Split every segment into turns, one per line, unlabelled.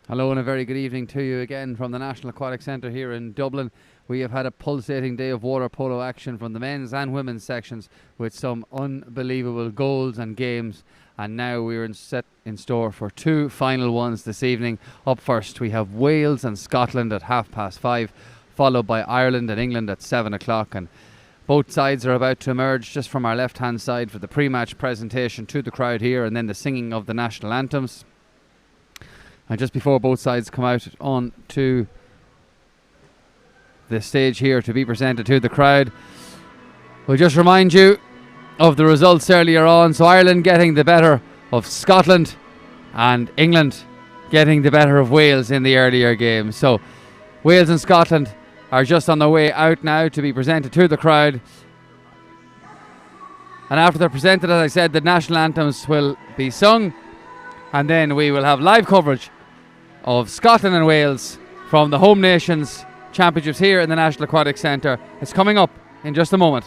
Hello and a very good evening to you again from the National Aquatic Centre here in Dublin. We have had a pulsating day of water polo action from the men's and women's sections with some unbelievable goals and games, and now we're set in store for two final ones this evening. Up first we have Wales and Scotland at 5:30, followed by Ireland and England at 7 o'clock, and both sides are about to emerge just from our left hand side for the pre-match presentation to the crowd here, and then the singing of the national anthems. And just before both sides come out on to the stage here to be presented to the crowd, we'll just remind you of the results earlier on. So Ireland getting the better of Scotland and England getting the better of Wales in the earlier game. So Wales and Scotland are just on their way out now to be presented to the crowd. And after they're presented, as I said, the national anthems will be sung, and then we will have live coverage of Scotland and Wales from the Home Nations Championships here in the National Aquatic Centre. It's coming up in just a moment.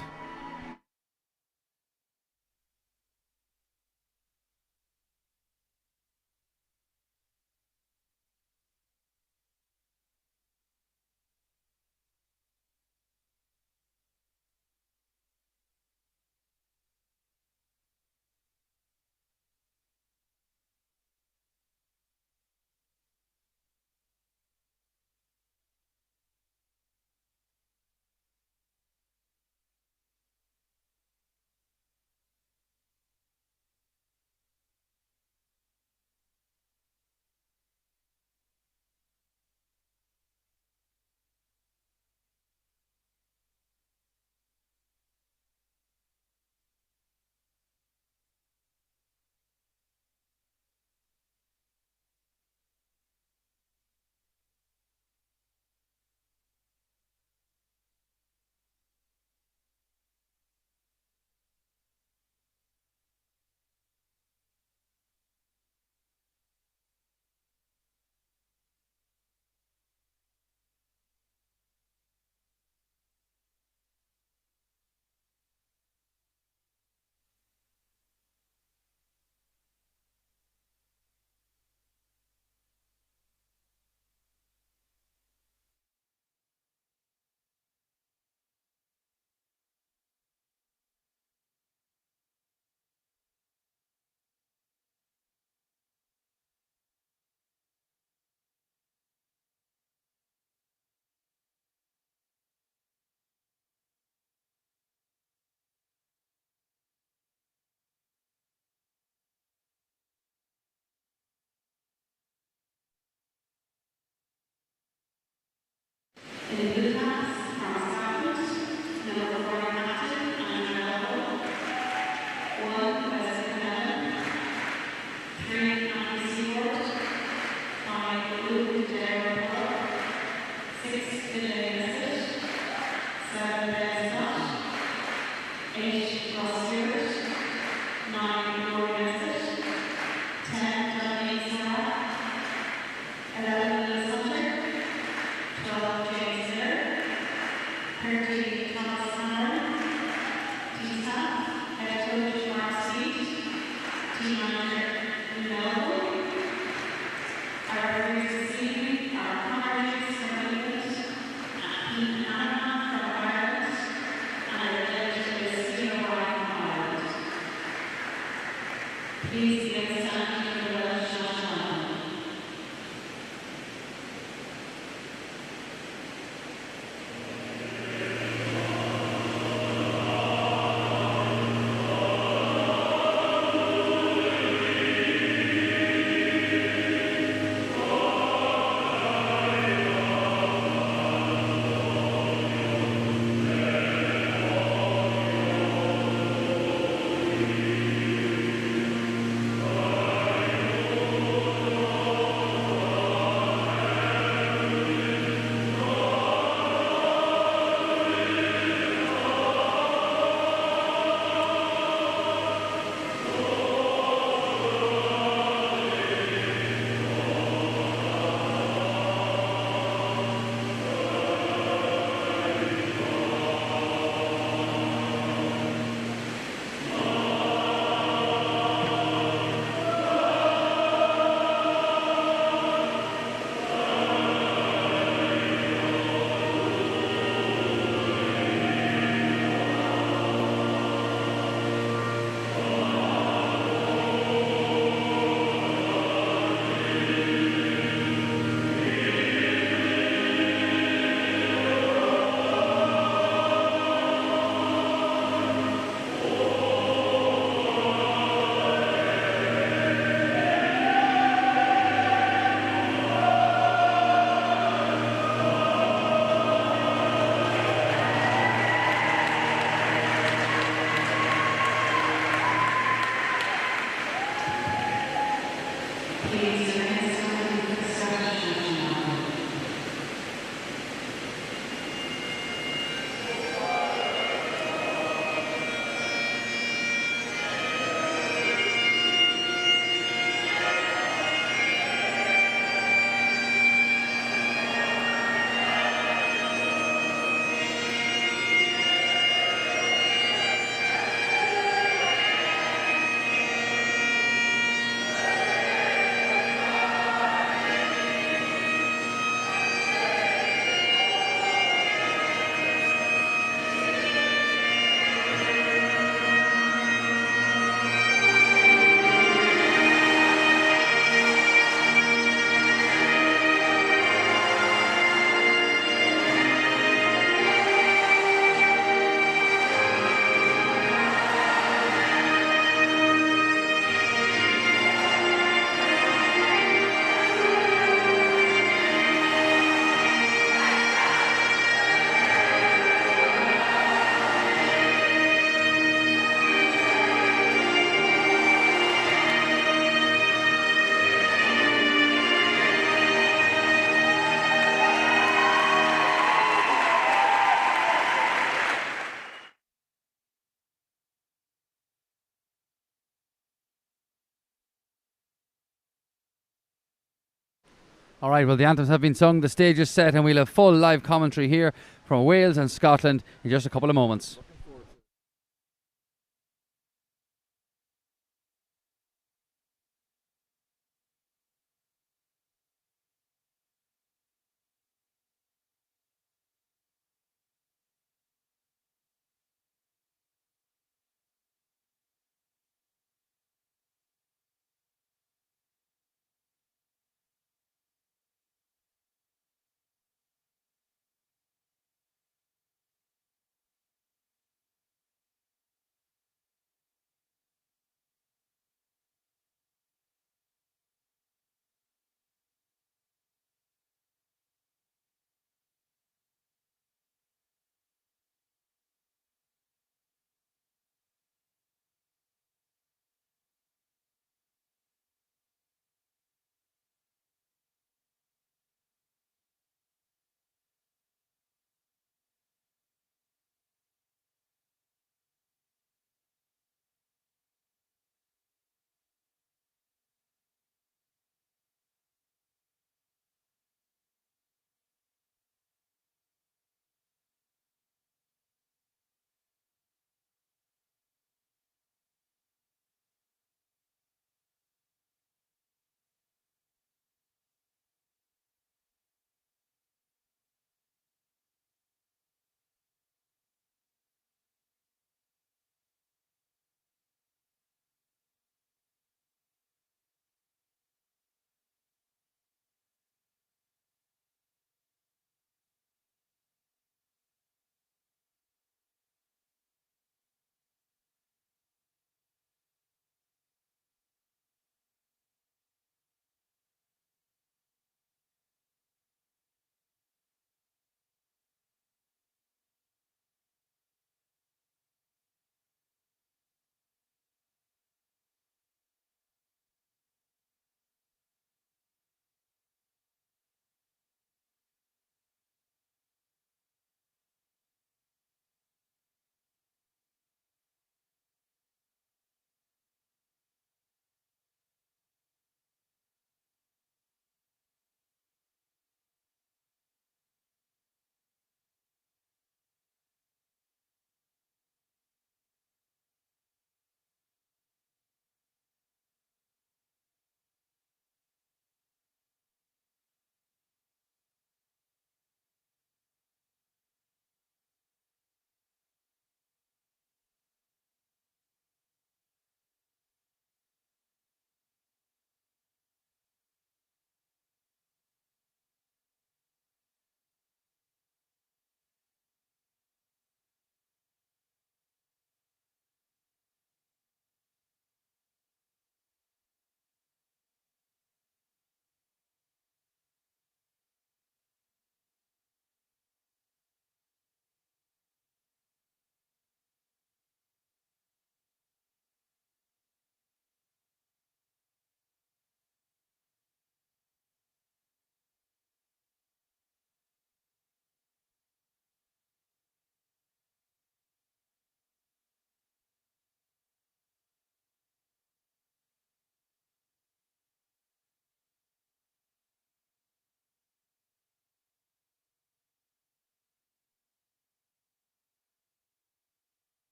All right, well, the anthems have been sung, the stage is set, and we'll have full live commentary here from Wales and Scotland in just a couple of moments.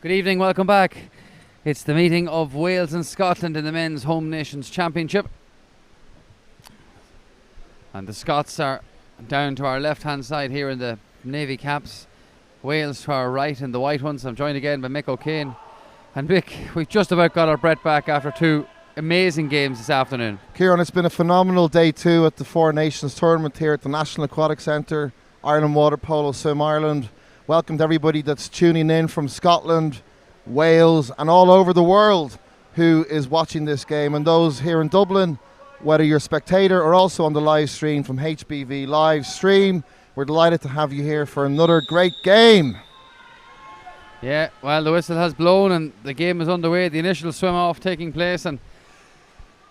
Good evening, welcome back. It's the meeting of Wales and Scotland in the Men's Home Nations Championship. And the Scots are down to our left-hand side here in the navy caps. Wales to our right in the white ones. I'm joined again by Mick O'Kane. And Mick, we've just about got our breath back after two amazing games this afternoon.
Kieran, it's been a phenomenal day too at the Four Nations tournament here at the National Aquatic Centre, Ireland Waterpolo, Swim Ireland. Welcome to everybody that's tuning in from Scotland, Wales and all over the world who is watching this game, and those here in Dublin, whether you're a spectator or also on the live stream from HBV live stream. We're delighted to have you here for another great game.
Yeah, well, the whistle has blown and the game is underway. The initial swim off taking place, and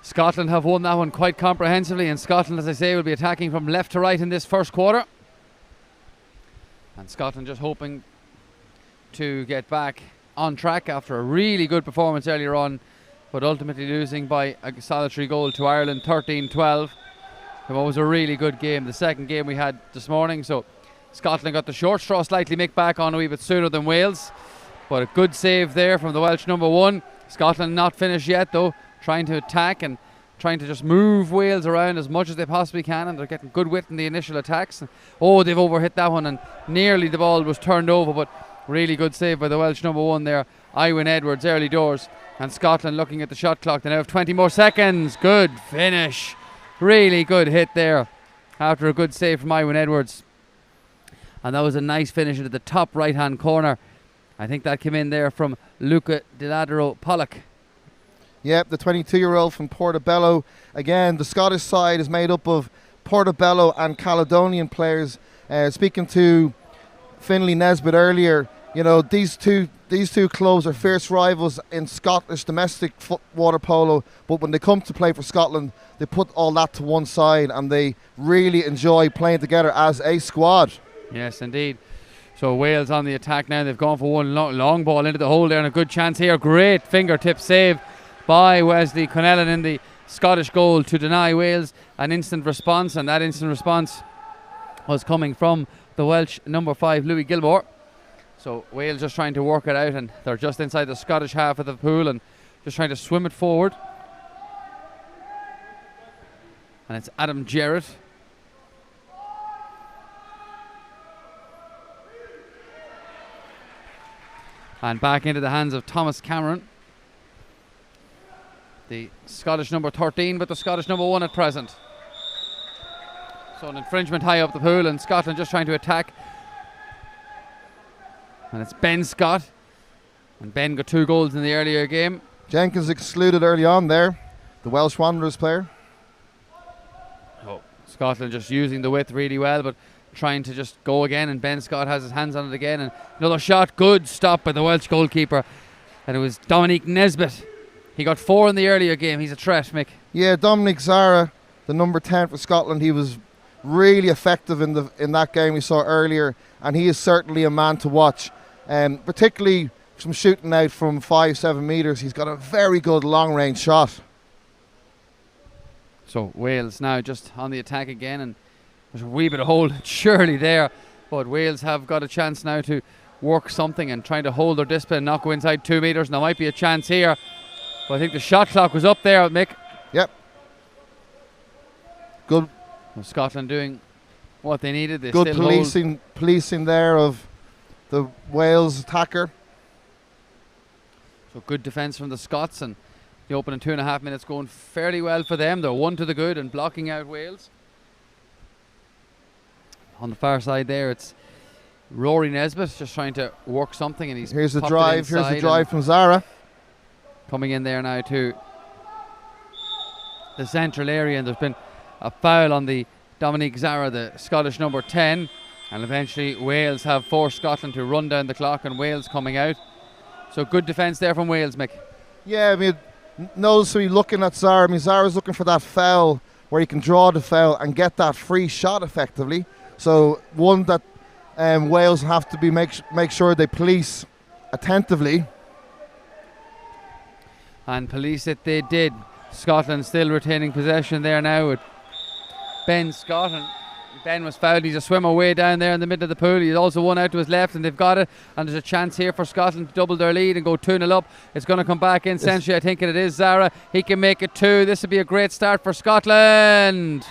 Scotland have won that one quite comprehensively, and Scotland, as I say, will be attacking from left to right in this first quarter. And Scotland just hoping to get back on track after a really good performance earlier on, but ultimately losing by a solitary goal to Ireland, 13-12. It was a really good game, the second game we had this morning. So Scotland got the short straw slightly, Mick, back on a wee bit sooner than Wales, but a good save there from the Welsh number one. Scotland not finished yet though, trying to attack and trying to just move Wales around as much as they possibly can, and they're getting good width in the initial attacks. Oh, they've overhit that one and nearly the ball was turned over, but really good save by the Welsh number one there, Iwan Edwards, early doors. And Scotland looking at the shot clock, they now have 20 more seconds. Good finish, really good hit there after a good save from Iwan Edwards. And that was a nice finish into the top right hand corner. I think that came in there from Luca Deladro Pollock.
Yep, the 22-year-old from Portobello. Again, the Scottish side is made up of Portobello and Caledonian players. Speaking to Finlay Nesbitt earlier, you know, these two clubs are fierce rivals in Scottish domestic water polo, but when they come to play for Scotland, they put all that to one side and they really enjoy playing together as a squad.
Yes, indeed. So Wales on the attack now. They've gone for one long ball into the hole there, and a good chance here. Great fingertip save by Wesley Connellan in the Scottish goal to deny Wales an instant response, and that instant response was coming from the Welsh number 5, Louis Gilmore. So Wales just trying to work it out, and they're just inside the Scottish half of the pool and just trying to swim it forward. And it's Adam Jarrett. And back into the hands of Thomas Cameron, the Scottish number 13, but the Scottish number 1 at present. So an infringement high up the pool, and Scotland just trying to attack. And it's Ben Scott, and Ben got 2 goals in the earlier game.
Jenkins excluded early on there, the Welsh Wanderers player.
Oh, Scotland just using the width really well, but trying to just go again, and Ben Scott has his hands on it again, and another shot, good stop by the Welsh goalkeeper, and it was Dominique Nesbitt. He got 4 in the earlier game. He's a threat, Mick. Yeah,
Dominic Zara, the number 10 for Scotland, he was really effective in that game we saw earlier, and he is certainly a man to watch, particularly from shooting out from 5-7 metres. He's got a very good long range shot.
So Wales now just on the attack again, and there's a wee bit of hold surely there, but Wales have got a chance now to work something and trying to hold their discipline, not go inside 2 metres, and there might be a chance here, but I think the shot clock was up there, Mick.
Yep. Good.
Scotland doing what they needed. They
good
still
policing there of the Wales attacker.
So good defence from the Scots, and the opening 2.5 minutes going fairly well for them. They're 1 to the good and blocking out Wales. On the far side there, it's Rory Nesbitt just trying to work something, and
here's the drive from Zara.
Coming in there now to the central area, and there's been a foul on the Dominique Zara, the Scottish number 10, and eventually Wales have forced Scotland to run down the clock, and Wales coming out. So good defence there from Wales, Mick.
Yeah, I mean, noticeably looking at Zara, I mean, Zara's looking for that foul where he can draw the foul and get that free shot effectively. So one that Wales have to be make sure they police attentively.
And police it they did. Scotland still retaining possession there now with Ben Scott, and Ben was fouled. He's a swimmer way down there in the middle of the pool. He's also one out to his left, and they've got it. And there's a chance here for Scotland to double their lead and go 2-0 up. It's going to come back in century. I think it is Zara. He can make it 2. This would be a great start for Scotland.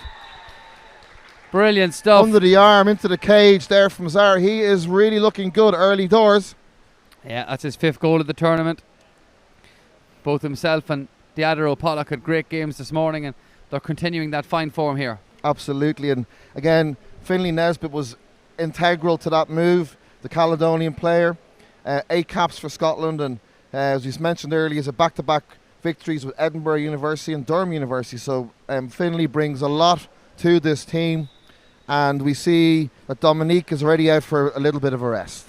Brilliant stuff.
Under the arm, into the cage there from Zara. He is really looking good early doors.
Yeah, that's his 5th goal of the tournament. Both himself and Diadoro Pollock had great games this morning, and they're continuing that fine form here.
Absolutely. And again, Finlay Nesbitt was integral to that move, the Caledonian player. 8 caps for Scotland, and as we mentioned earlier, is a back-to-back victories with Edinburgh University and Durham University. So Finlay brings a lot to this team, and we see that Dominique is already out for a little bit of a rest.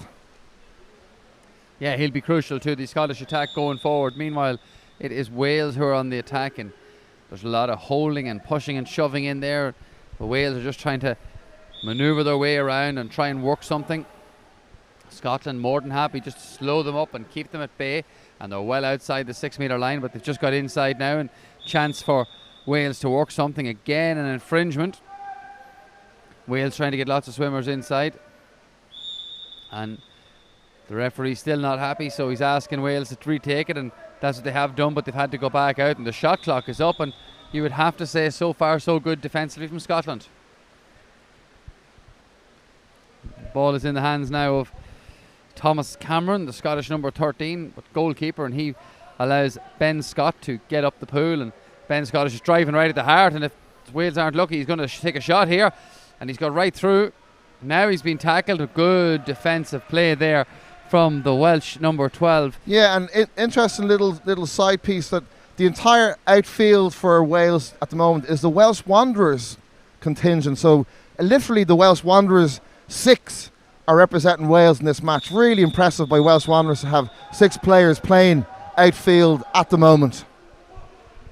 Yeah, he'll be crucial to the Scottish attack going forward. Meanwhile, it is Wales who are on the attack, and there's a lot of holding and pushing and shoving in there. The Wales are just trying to manoeuvre their way around and try and work something. Scotland more than happy just to slow them up and keep them at bay, and they're well outside the 6 metre line, but they've just got inside now, and chance for Wales to work something. Again, an infringement. Wales trying to get lots of swimmers inside, and the referee's still not happy, so he's asking Wales to retake it, and that's what they have done, but they've had to go back out, and the shot clock is up, and you would have to say so far so good defensively from Scotland. The ball is in the hands now of Thomas Cameron, the Scottish number 13, but goalkeeper, and he allows Ben Scott to get up the pool, and Ben Scott is just driving right at the heart, and if Wales aren't lucky, he's going to take a shot here, and he's got right through. Now he's been tackled. A good defensive play there from the Welsh number 12.
Yeah, and interesting little side piece that the entire outfield for Wales at the moment is the Welsh Wanderers contingent. So literally the Welsh Wanderers 6 are representing Wales in this match. Really impressive by Welsh Wanderers to have 6 players playing outfield at the moment.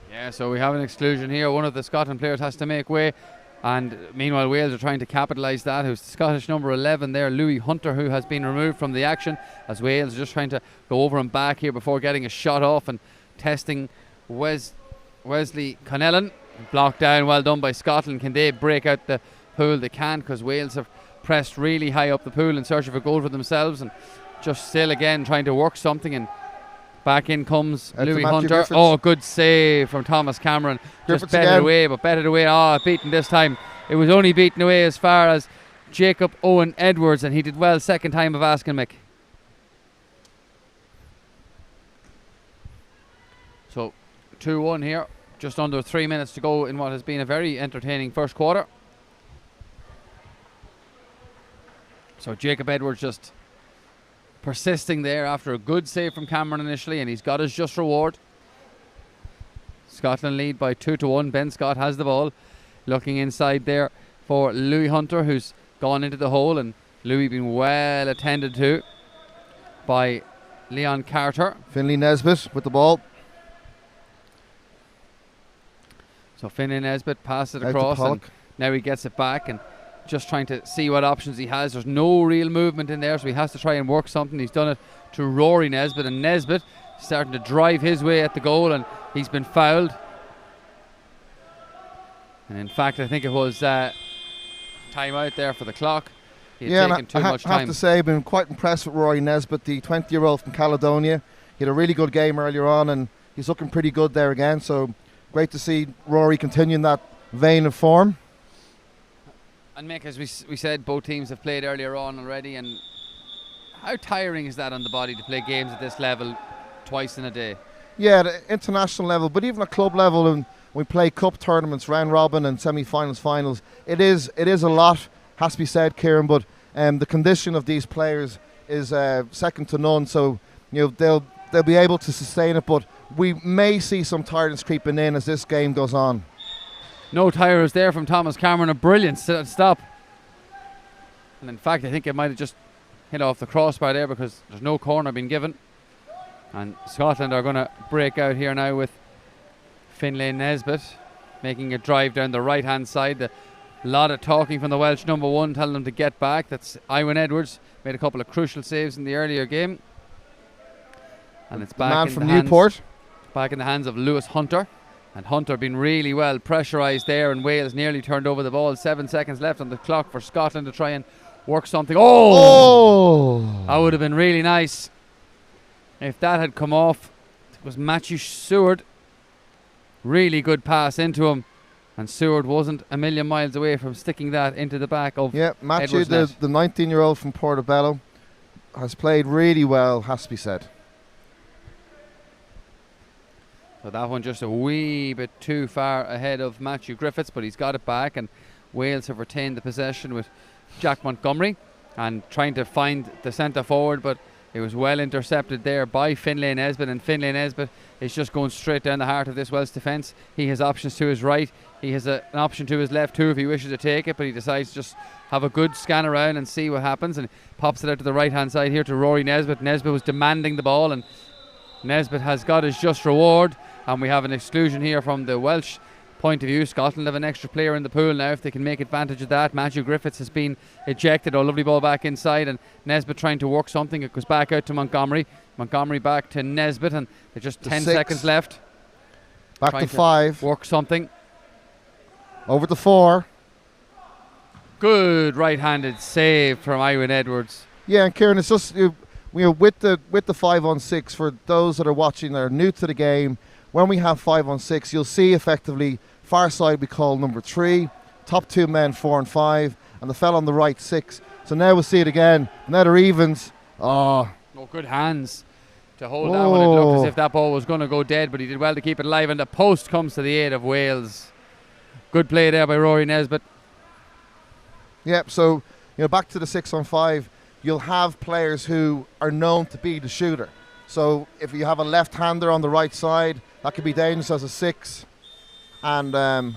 Yeah, so we have an exclusion here. One of the Scotland players has to make way. And meanwhile, Wales are trying to capitalise that. Who's the Scottish number 11 there, Louis Hunter, who has been removed from the action, as Wales are just trying to go over and back here before getting a shot off and testing Wesley Connellan. Blocked down, well done by Scotland. Can they break out the pool? They can, because Wales have pressed really high up the pool in search of a goal for themselves, and just still again trying to work something, and back in comes Louis Hunter.
Griffiths.
Oh, good save from Thomas Cameron.
Griffiths
just bet it away, but bet it away. Beaten this time. It was only beaten away as far as Jacob Owen Edwards, and he did well second time of asking, Mick. So 2-1 here. Just under 3 minutes to go in what has been a very entertaining first quarter. So Jacob Edwards just persisting there after a good save from Cameron initially, and he's got his just reward. Scotland lead by 2-1. Ben Scott has the ball, looking inside there for Louis Hunter, who's gone into the hole, and Louis being well attended to by Leon Carter.
Finlay Nesbitt with the ball.
So Finlay Nesbitt passed it across, and now he gets it back, and just trying to see what options he has. There's no real movement in there, so he has to try and work something. He's done it to Rory Nesbitt, and Nesbitt starting to drive his way at the goal, and he's been fouled. And in fact, I think it was time out there for the clock. He had taken too much time.
I have to say, I've been quite impressed with Rory Nesbitt, the 20-year-old from Caledonia. He had a really good game earlier on, and he's looking pretty good there again. So great to see Rory continuing that vein of form.
And Mick, as we said, both teams have played earlier on already, and how tiring is that on the body to play games at this level twice in a day?
Yeah, at international level, but even at club level, and we play cup tournaments, round robin and semi-finals, finals. It is a lot, has to be said, Kieran. But the condition of these players is second to none. So they'll be able to sustain it, but we may see some tiredness creeping in as this game goes on.
No tires there from Thomas Cameron. A brilliant stop. And in fact, I think it might have just hit off the crossbar there, because there's no corner being given. And Scotland are going to break out here now with Finlay Nesbitt making a drive down the right hand side. A lot of talking from the Welsh number 1, telling them to get back. That's Iwan Edwards, made a couple of crucial saves in the earlier game. And it's back in
from Newport.
Back in the hands of Lewis Hunter. And Hunter been really well pressurised there, and Wales nearly turned over the ball. 7 seconds left on the clock for Scotland to try and work something. Oh! That would have been really nice if that had come off. It was Matthew Seward. Really good pass into him. And Seward wasn't a million miles away from sticking that into the back of
Matthew, the 19-year-old from Portobello, has played really well, has to be said.
So that one just a wee bit too far ahead of Matthew Griffiths, but he's got it back, and Wales have retained the possession with Jack Montgomery and trying to find the centre forward, but it was well intercepted there by Finlay Nesbitt, and Finlay Nesbitt is just going straight down the heart of this Welsh defence. He has options to his right, he has an option to his left too if he wishes to take it, but he decides to just have a good scan around and see what happens, and pops it out to the right hand side here to Rory Nesbitt. Nesbitt was demanding the ball, and Nesbitt has got his just reward, and we have an exclusion here from the Welsh point of view. Scotland have an extra player in the pool now if they can make advantage of that. Matthew Griffiths has been ejected. Oh, lovely ball back inside, and Nesbitt trying to work something. It goes back out to Montgomery. Montgomery back to Nesbitt, and there's just 10 seconds left.
Back to 5.
Work something.
Over to 4.
Good right-handed save from Iwan Edwards.
Yeah, and Kieran, it's just with the 5-on-6, for those that are watching that are new to the game, when we have 5-on-6, you'll see effectively far side we call number 3, top 2 men 4 and 5, and the fella on the right 6. So now we'll see it again. Now they're evens. Oh,
good hands to hold that one. It looked as if that ball was going to go dead, but he did well to keep it alive, and the post comes to the aid of Wales. Good play there by Rory Nesbitt.
Yep, so back to the 6-on-5, you'll have players who are known to be the shooter. So if you have a left-hander on the right side, that could be dangerous as a 6. And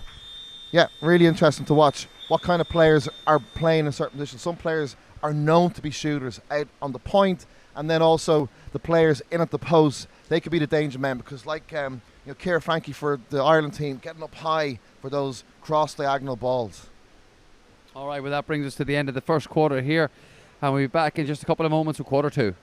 really interesting to watch what kind of players are playing in certain positions. Some players are known to be shooters out on the point, and then also the players in at the post, they could be the danger men, because like Ciara Frankie for the Ireland team, getting up high for those cross-diagonal balls.
All right, well, that brings us to the end of the first quarter here, and we'll be back in just a couple of moments with quarter 2.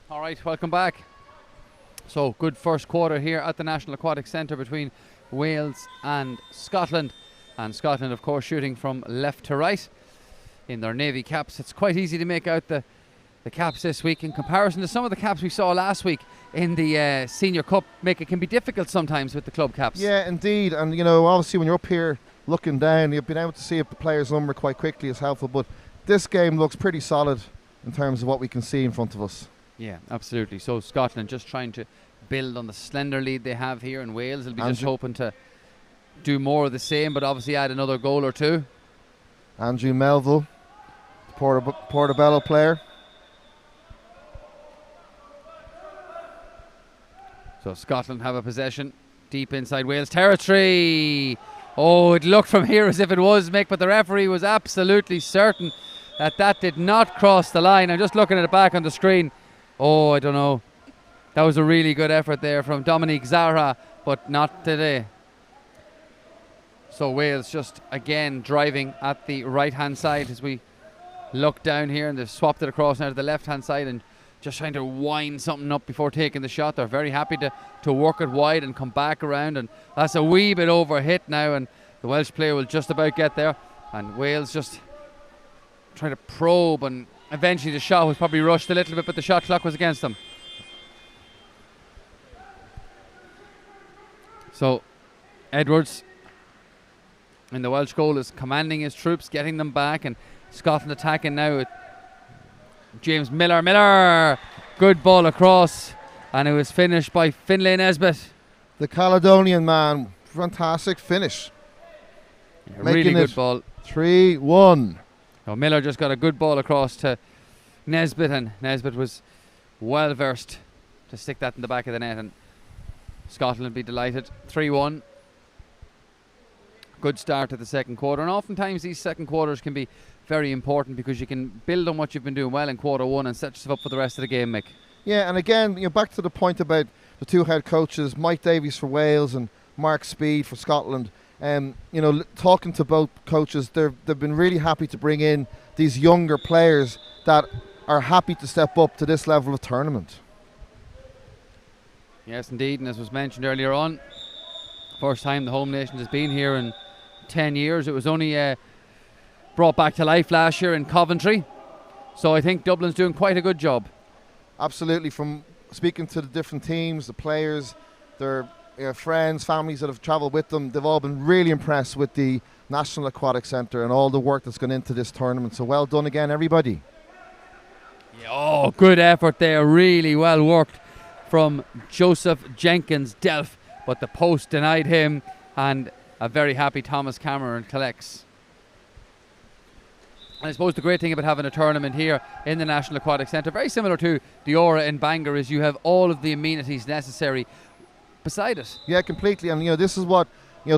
All right, welcome back. So good first quarter here at the National Aquatic Centre between Wales and Scotland. And Scotland, of course, shooting from left to right in their navy caps. It's quite easy to make out the caps this week in comparison to some of the caps we saw last week in the Senior Cup. It can be difficult sometimes with the club caps.
Yeah, indeed. And, obviously when you're up here looking down, you've been able to see up the player's number quite quickly is helpful. But this game looks pretty solid in terms of what we can see in front of us.
Yeah, absolutely. So Scotland just trying to build on the slender lead they have here, and Wales will be just hoping to do more of the same, but obviously add another goal or two.
Andrew Melville, Portobello player.
So Scotland have a possession deep inside Wales territory. Oh, it looked from here as if it was, Mick, but the referee was absolutely certain that did not cross the line. I'm just looking at it back on the screen. Oh, I don't know. That was a really good effort there from Dominique Zara but not today. So Wales just again driving at the right-hand side as we look down here, and they've swapped it across now to the left-hand side and just trying to wind something up before taking the shot. They're very happy to work it wide and come back around, and that's a wee bit overhit now, and the Welsh player will just about get there, and Wales just trying to probe, and eventually the shot was probably rushed a little bit, but the shot clock was against them. So Edwards in the Welsh goal is commanding his troops, getting them back, and Scotland attacking now with James Miller. Good ball across, and it was finished by Finlay Nesbitt.
The Caledonian man, fantastic finish.
Yeah, really good ball.
3-1.
So Miller just got a good ball across to Nesbitt, and Nesbitt was well versed to stick that in the back of the net, and Scotland will be delighted. 3-1. Good start to the second quarter, and oftentimes these second quarters can be very important because you can build on what you've been doing well in quarter one and set yourself up for the rest of the game, Mick.
Yeah, and again, back to the point about the two head coaches, Mike Davies for Wales and Mark Speed for Scotland. Talking to both coaches, they've been really happy to bring in these younger players that are happy to step up to this level of tournament.
Yes, indeed, and as was mentioned earlier on, first time the home nation has been here in 10 years. It was only brought back to life last year in Coventry, so I think Dublin's doing quite a good job.
Absolutely. From speaking to the different teams, the players, their friends, families that have travelled with them, they've all been really impressed with the National Aquatic Centre and all the work that's gone into this tournament. So well done again, everybody.
Yeah, good effort there, really well worked from Joseph Jenkins Delph, but the post denied him, and a very happy Thomas Cameron collects. And I suppose the great thing about having a tournament here in the National Aquatic Centre, very similar to the Aura in Bangor, is you have all of the amenities necessary beside it.
Yeah, completely. And this is what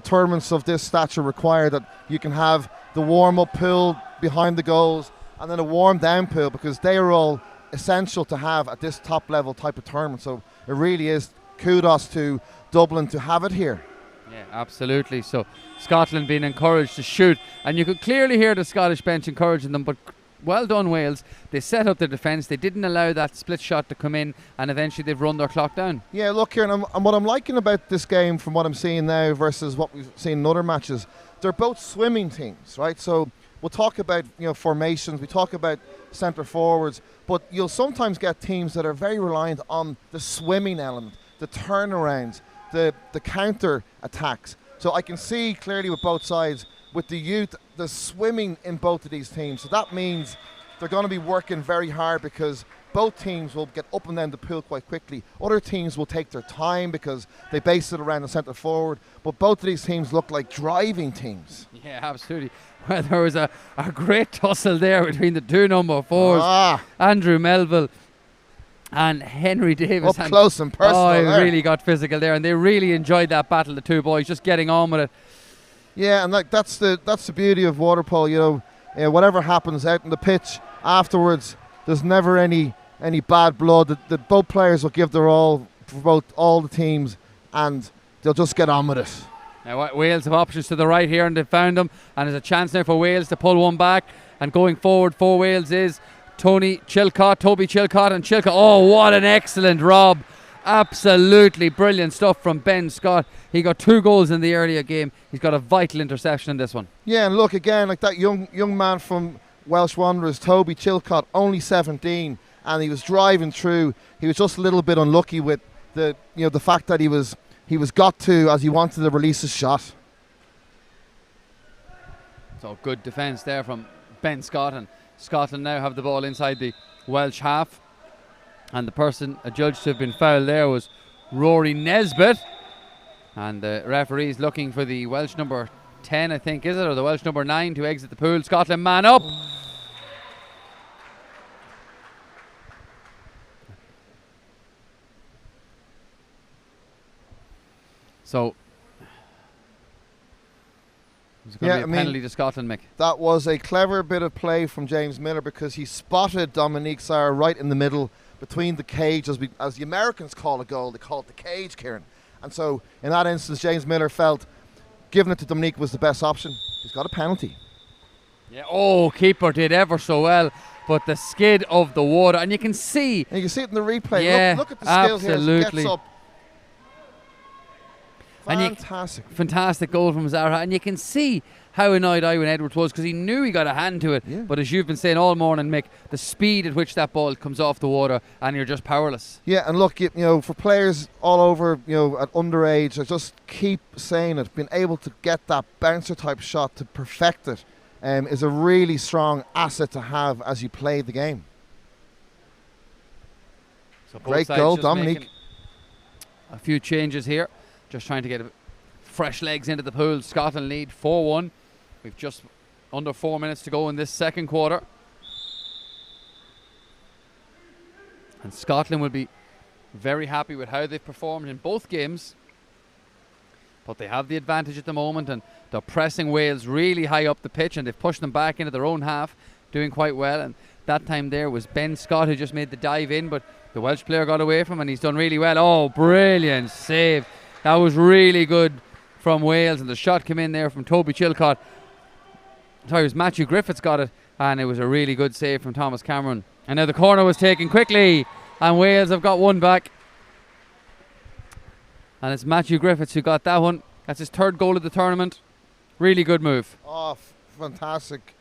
tournaments of this stature require, that you can have the warm-up pool behind the goals and then a warm-down pool, because they are all essential to have at this top-level type of tournament. So it really is kudos to Dublin to have it here.
Yeah, absolutely. So Scotland being encouraged to shoot, and you could clearly hear the Scottish bench encouraging them, but well done Wales. They set up their defence, they didn't allow that split shot to come in, and eventually they've run their clock down. Yeah,
look here, and what I'm liking about this game from what I'm seeing now versus what we've seen in other matches, they're both swimming teams, right? So we'll talk about formations, we talk about centre forwards, but you'll sometimes get teams that are very reliant on the swimming element, the turnarounds, the counter attacks. So I can see clearly with both sides, with the youth, the swimming in both of these teams. So that means they're going to be working very hard, because both teams will get up and down the pool quite quickly. Other teams will take their time because they base it around the centre forward. But both of these teams look like driving teams.
Yeah, absolutely. Well, there was a great tussle there between the two number fours, Andrew Melville and Henry Davis.
Up close and personal.
It really got physical there, and they really enjoyed that battle, the two boys, just getting on with it.
Yeah, and that's the beauty of water polo. Whatever happens out in the pitch afterwards, there's never any bad blood. The both players will give their all for all the teams, and they'll just get on with it.
Now Wales have options to the right here, and they've found them, and there's a chance now for Wales to pull one back. And going forward for Wales is Toby Chilcott, and Chilcott. Oh, what an excellent rob. Absolutely brilliant stuff from Ben Scott. He got 2 goals in the earlier game. He's got a vital interception in this one.
Yeah, and look again, like that young man from Welsh Wanderers, Toby Chilcott, only 17, and he was driving through. He was just a little bit unlucky with the fact that he was got to as he wanted to release his shot.
So good defence there from Ben Scott, and Scotland now have the ball inside the Welsh half, and the person adjudged to have been fouled there was Rory Nesbitt, and the referee's looking for the Welsh number 10, I think, is it, or the Welsh number 9 to exit the pool. Scotland man up. So there's going to be a penalty to Scotland, Mick.
That was a clever bit of play from James Miller, because he spotted Dominique Sarr right in the middle between the cage, as the Americans call a goal, they call it the cage, Kieran. And so in that instance, James Miller felt giving it to Dominique was the best option. He's got a penalty.
Yeah. Oh, keeper did ever so well, but the skid of the water, and you can see.
And you can see it in the replay.
Yeah,
look at the skills here as he gets up. Fantastic
goal from Zaha, and you can see how annoyed Iwan Edwards was because he knew he got a hand to it.
Yeah.
But as you've been saying all morning, Mick, the speed at which that ball comes off the water, and you're just powerless.
Yeah, and look, you know, for players all over, at underage, I just keep saying it. Being able to get that bouncer type shot to perfect it is a really strong asset to have as you play the game.
So
great goal, Dominique.
A few changes here. Just trying to get fresh legs into the pool. Scotland lead 4-1. We've just under 4 minutes to go in this second quarter. And Scotland will be very happy with how they've performed in both games. But they have the advantage at the moment, and they're pressing Wales really high up the pitch, and they've pushed them back into their own half, doing quite well. And that time there was Ben Scott who just made the dive in, but the Welsh player got away from him, and he's done really well. Oh, brilliant save. That was really good from Wales, and the shot came in there from Toby Chilcott. Sorry, it was Matthew Griffiths got it, and it was a really good save from Thomas Cameron. And now the corner was taken quickly, and Wales have got one back. And it's Matthew Griffiths who got that one. That's his third goal of the tournament. Really good move.
Oh, fantastic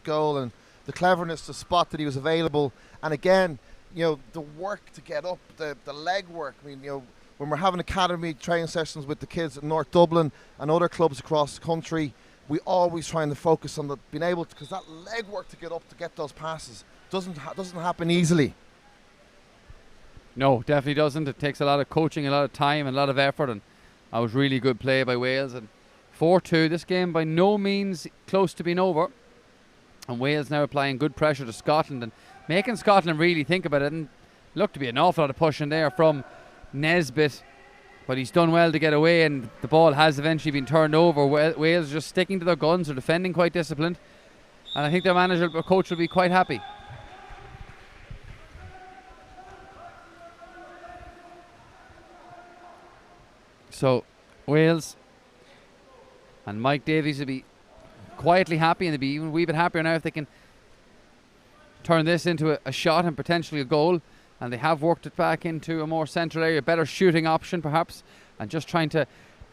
goal, and the cleverness to spot that he was available. And again, the work to get up, the leg work. I mean, when we're having academy training sessions with the kids at North Dublin and other clubs across the country, we always trying to focus on being able to, because that leg work to get up to get those passes doesn't happen easily.
No, definitely doesn't. It takes a lot of coaching, a lot of time, and a lot of effort, and that was really good play by Wales. And 4-2, this game by no means close to being over. And Wales now applying good pressure to Scotland and making Scotland really think about it. And looked to be an awful lot of pushing there from Nesbitt, but he's done well to get away, and the ball has eventually been turned over. Wales just sticking to their guns, are defending quite disciplined, and I think their manager or coach will be quite happy. So Wales and Mike Davies will be quietly happy, and they'll be even a wee bit happier now if they can turn this into a shot and potentially a goal. And they have worked it back into a more central area, better shooting option perhaps, and just trying to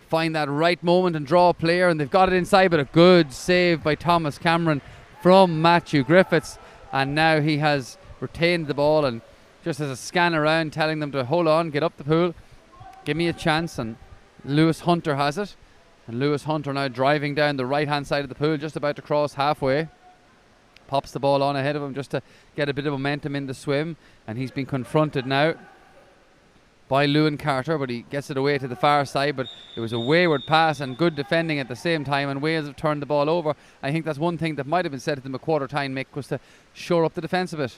find that right moment and draw a player. And they've got it inside, but a good save by Thomas Cameron from Matthew Griffiths. And now he has retained the ball and just has a scan around, telling them to hold on, get up the pool, give me a chance. And Lewis Hunter has it. And Lewis Hunter now driving down the right-hand side of the pool, just about to cross halfway. Pops the ball on ahead of him just to get a bit of momentum in the swim, and he's been confronted now by Lewin Carter, but he gets it away to the far side. But it was a wayward pass and good defending at the same time, and Wales have turned the ball over. I think that's one thing that might have been said at the quarter time, Mick, was to shore up the defence a bit.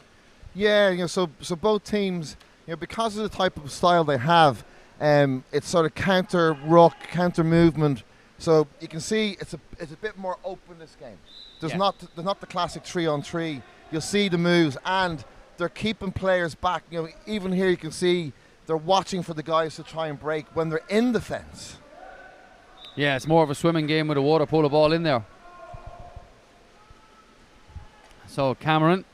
Yeah,
so both teams, because of the type of style they have, it's sort of counter ruck, counter movement. So you can see it's a bit more open this game. There's not the classic 3-on-3. You'll see the moves, and they're keeping players back. Even here you can see they're watching for the guys to try and break when they're in the fence.
Yeah, it's more of a swimming game with a water polo ball in there. So Cameron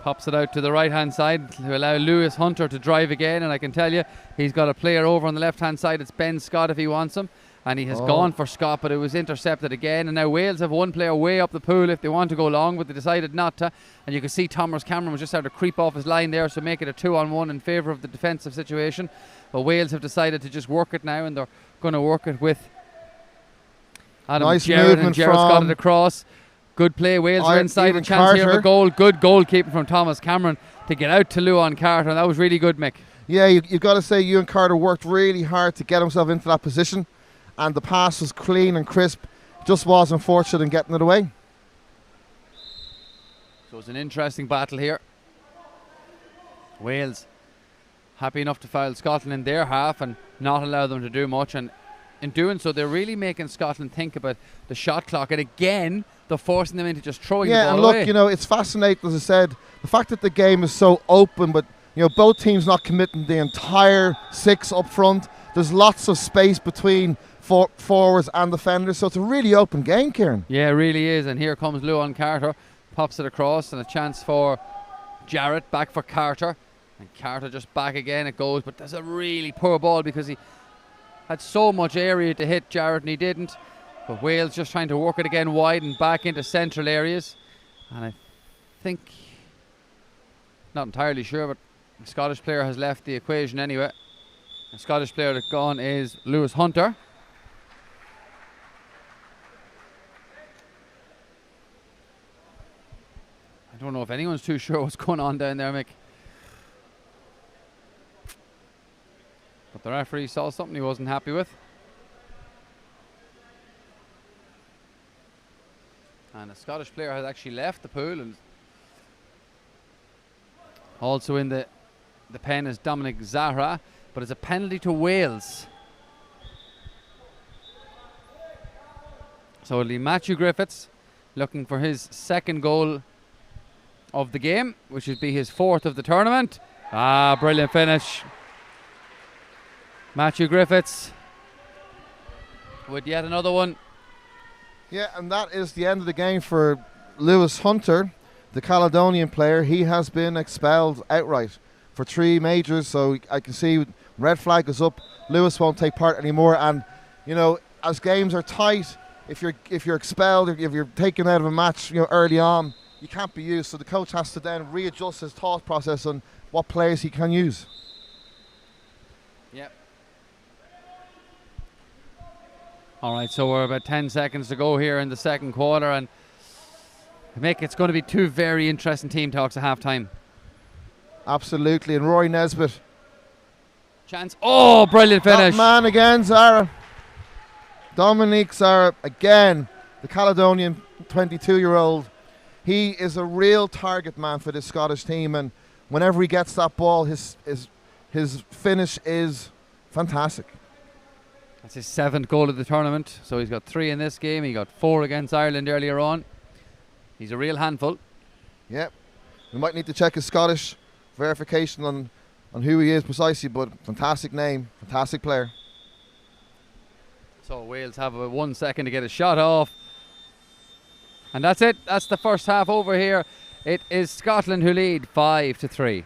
pops it out to the right-hand side to allow Lewis Hunter to drive again, and I can tell you he's got a player over on the left-hand side. It's Ben Scott if he wants him. And he has gone for Scott, but it was intercepted again. And now Wales have one player way up the pool if they want to go long, but they decided not to. And you can see Thomas Cameron was just starting to creep off his line there, so make it a 2-on-1 in favour of the defensive situation. But Wales have decided to just work it now, and they're going to work it with Adam
nice
Jarrett,
movement,
and Jarrett's got it across. Good play. Wales are inside, a chance here of a goal. Good goalkeeping from Thomas Cameron to get out to Lewin Carter, and that was really good, Mick.
Yeah, you've got to say Ewan Carter worked really hard to get himself into that position. And the pass was clean and crisp, just was unfortunate in getting it away.
So it's an interesting battle here. Wales happy enough to foul Scotland in their half and not allow them to do much, and in doing so they're really making Scotland think about the shot clock, and again they're forcing them into just throwing the ball away.
Yeah, and look, it's fascinating, as I said, the fact that the game is so open, but both teams not committing the entire 6 up front. there's lots of space between forwards and defenders, so it's a really open game, Kieran.
Yeah, it really is. And here comes Luan Carter, pops it across, and a chance for Jarrett, back for Carter. And Carter just back again, it goes, but that's a really poor ball because he had so much area to hit Jarrett and he didn't. But Wales just trying to work it again wide and back into central areas. And I think, not entirely sure, but the Scottish player has left the equation anyway. The Scottish player that's gone is Lewis Hunter. I don't know if anyone's too sure what's going on down there, Mick. But the referee saw something he wasn't happy with. And a Scottish player has actually left the pool. And also in the pen is Dominic Zahra, but it's a penalty to Wales. So it'll be Matthew Griffiths looking for his second goal of the game, which would be his fourth of the tournament. Ah, brilliant finish. Matthew Griffiths with yet another one.
Yeah, and that is the end of the game for Lewis Hunter, the Caledonian player. He has been expelled outright for 3 majors, so I can see red flag is up. Lewis won't take part anymore, and you know, as games are tight, if you're expelled, if you're taken out of a match, you know, early on, you can't be used. So the coach has to then readjust his thought process on what players he can use.
Yep. All right, so we're about 10 seconds to go here in the second quarter, and Mick, it's going to be 2 very interesting team talks at half-time.
Absolutely, and Rory Nesbitt.
Chance. Oh, brilliant finish.
That man again, Zara. Dominique Zara again, the Caledonian 22-year-old. He is a real target man for this Scottish team, and whenever he gets that ball, his finish is fantastic.
That's his 7th goal of the tournament. So he's got 3 in this game. He got 4 against Ireland earlier on. He's a real handful.
Yep. We might need to check his Scottish verification on who he is precisely, but fantastic name, fantastic player.
So Wales have about 1 second to get a shot off. And that's it. That's the first half over here. It is Scotland who lead 5-3.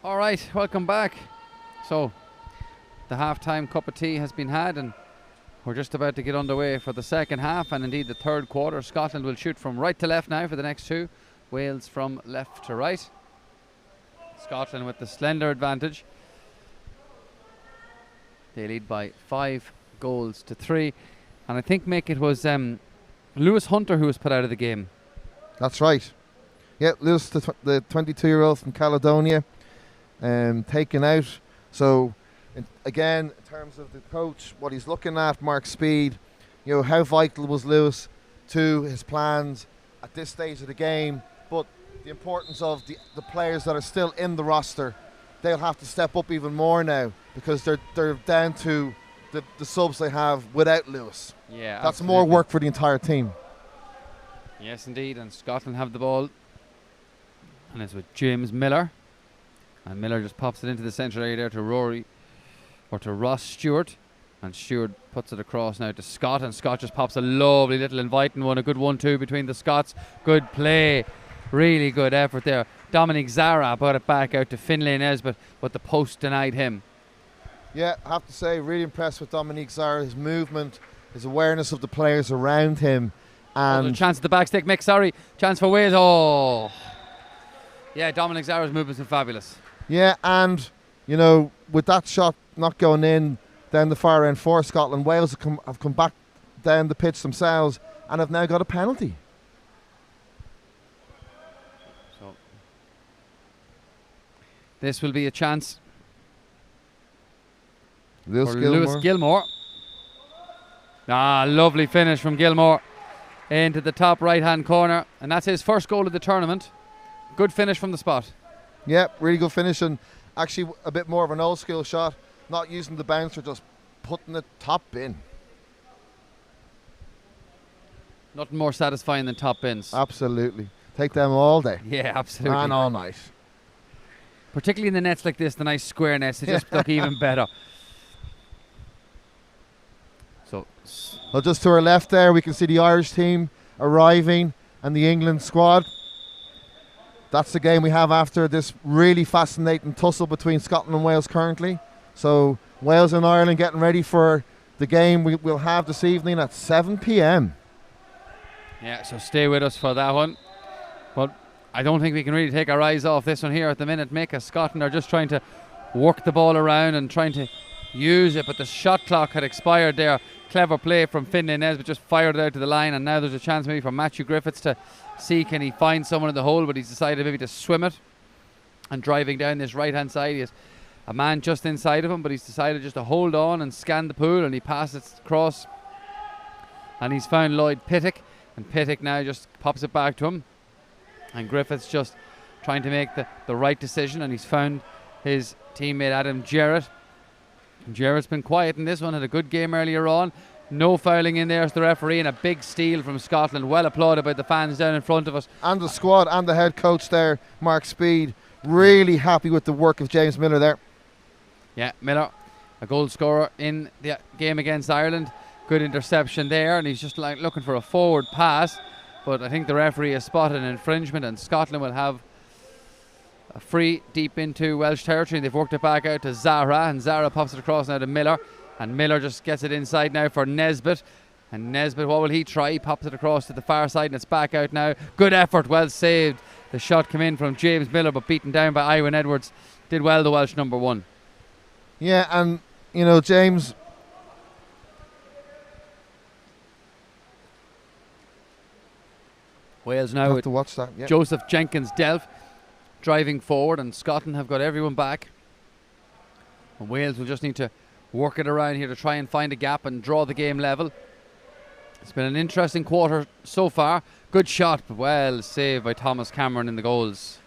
All right, welcome back. So, the half-time cup of tea has been had, and we're just about to get underway for the second half, and indeed the third quarter. Scotland will shoot from right to left now for the next two. Wales from left to right. Scotland with the slender advantage. They lead by 5 goals to 3. And I think, Mick, it was Lewis Hunter who was put out of the game.
That's right. Yeah, Lewis, the 22-year-old from Caledonia, taken out. So, again, in terms of the coach, what he's looking at, Mark Speed, how vital was Lewis to his plans at this stage of the game, but the importance of the players that are still in the roster, they'll have to step up even more now because they're down to the subs they have without Lewis.
Yeah,
that's
absolutely.
more work for the entire team.
Yes, indeed, and Scotland have the ball, and it's with James Miller, and Miller just pops it into the central area there to Ross Stewart, and Stewart puts it across now to Scott, and Scott just pops a lovely little inviting one, a good 1-2 between the Scots. Good play, really good effort there. Dominic Zara brought it back out to Finlay Nesbitt, but the post denied him.
Yeah, I have to say, really impressed with Dominique Zara, his movement, his awareness of the players around him. And
chance at the back stick, Mick, sorry. Chance for Wales. Oh. Yeah, Dominic Zara's movements are fabulous.
Yeah, and, with that shot not going in down the far end for Scotland, Wales have come back down the pitch themselves and have now got a penalty.
So this will be a chance Lewis Gilmore. Lovely finish from Gilmore into the top right hand corner, and that's his first goal of the tournament. Good finish from the spot.
Yeah, really good finish, and actually a bit more of an old school shot, not using the bouncer, just putting it top bin.
Nothing more satisfying than top bins.
Absolutely. Take them all day.
Yeah, absolutely.
And all night.
Particularly in the nets like this, the nice square nets, they just look even better.
Well, just to our left there, we can see the Irish team arriving and the England squad. That's the game we have after this really fascinating tussle between Scotland and Wales currently. So Wales and Ireland getting ready for the game we'll have this evening at 7 p.m.
Yeah, so stay with us for that one. But I don't think we can really take our eyes off this one here at the minute, Mick, as Scotland are just trying to work the ball around and trying to use it, but the shot clock had expired there. Clever play from Finlay Nesbitt, just fired it out to the line, and now there's a chance maybe for Matthew Griffiths to see can he find someone in the hole, but he's decided maybe to swim it, and driving down this right hand side he has a man just inside of him, but he's decided just to hold on and scan the pool, and he passes it across, and he's found Lloyd Pittick, and Pittick now just pops it back to him, and Griffiths just trying to make the right decision, and he's found his teammate Adam Jarrett. Jarrett's been quiet in this one, had a good game earlier on. No fouling in there as the referee, and a big steal from Scotland. Well applauded by the fans down in front of us.
And the squad and the head coach there, Mark Speed. Really happy with the work of James Miller there.
Yeah, Miller, a goal scorer in the game against Ireland. Good interception there, and he's just like looking for a forward pass. But I think the referee has spotted an infringement, and Scotland will have a free deep into Welsh territory. They've worked it back out to Zara, and Zara pops it across now to Miller, and Miller just gets it inside now for Nesbitt, and Nesbitt, what will he try? He pops it across to the far side, and it's back out now. Good effort, well saved. The shot came in from James Miller, but beaten down by Iwan Edwards. Did well, the Welsh number one.
Yeah, and James,
Wales now
have to watch that. Yep.
Joseph Jenkins-Delph driving forward, and Scotland have got everyone back, and Wales will just need to work it around here to try and find a gap and draw the game level. It's been an interesting quarter so far. Good shot, but well saved by Thomas Cameron in the goals.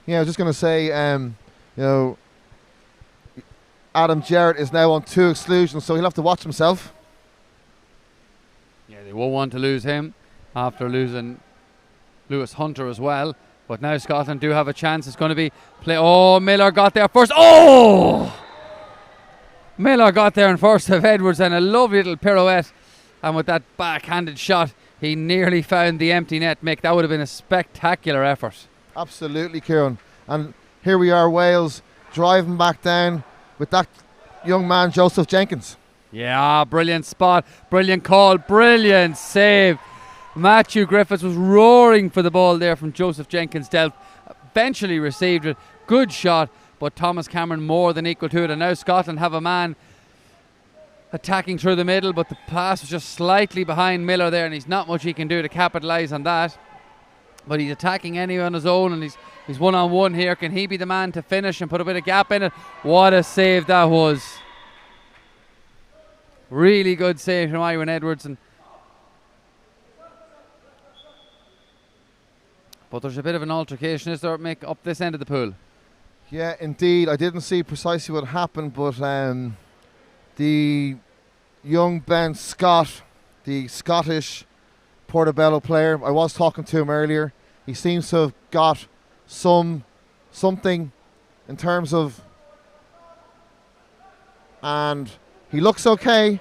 Yeah, I was just going to say, Adam Jarrett is now on 2 exclusions, so he'll have to watch himself.
Yeah, they won't want to lose him after losing Lewis Hunter as well. But now Scotland do have a chance. It's going to be play. Oh, Miller got there first. Oh! Miller got there in first of Edwards, and a lovely little pirouette And with that backhanded shot, he nearly found the empty net, Mick. That would have been a spectacular effort.
Absolutely, Kieran. And here we are, Wales, driving back down with that young man, Joseph Jenkins.
Yeah, brilliant spot, brilliant call, brilliant save. Matthew Griffiths was roaring for the ball there from Joseph Jenkins. Delph eventually received it. Good shot, but Thomas Cameron more than equal to it. And now Scotland have a man attacking through the middle, but the pass was just slightly behind Miller there, and he's not much he can do to capitalise on that. But he's attacking anyway on his own, and he's one-on-one here. Can he be the man to finish and put a bit of gap in it? What a save that was. Really good save from Iwan Edwards. But there's a bit of an altercation, is there, Mick, up this end of the pool?
Yeah, indeed. I didn't see precisely what happened, but the young Ben Scott, the Scottish Portobello player, I was talking to him earlier. He seems to have got something in terms of, and he looks okay,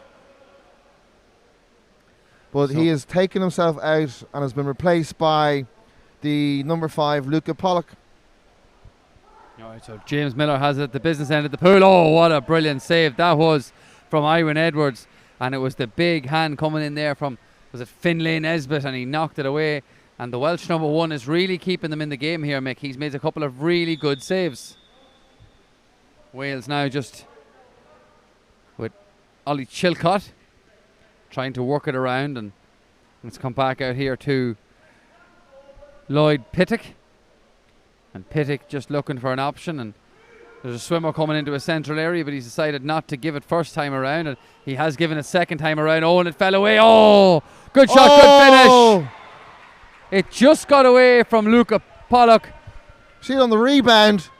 but he has taken himself out and has been replaced by the number 5, Luca Pollock.
All right, so James Miller has it at the business end of the pool. Oh, what a brilliant save that was from Iwan Edwards. And it was the big hand coming in there from, was it Finlay Nesbitt, and he knocked it away. And the Welsh number 1 is really keeping them in the game here, Mick. He's made a couple of really good saves. Wales now just with Ollie Chilcott trying to work it around, and let's come back out here to Lloyd Pittock. And Pittock just looking for an option, and there's a swimmer coming into a central area, but he's decided not to give it first time around, and he has given it second time around. Oh, and it fell away. Oh, good shot, good finish. It just got away from Luca Pollock.
See it on the rebound.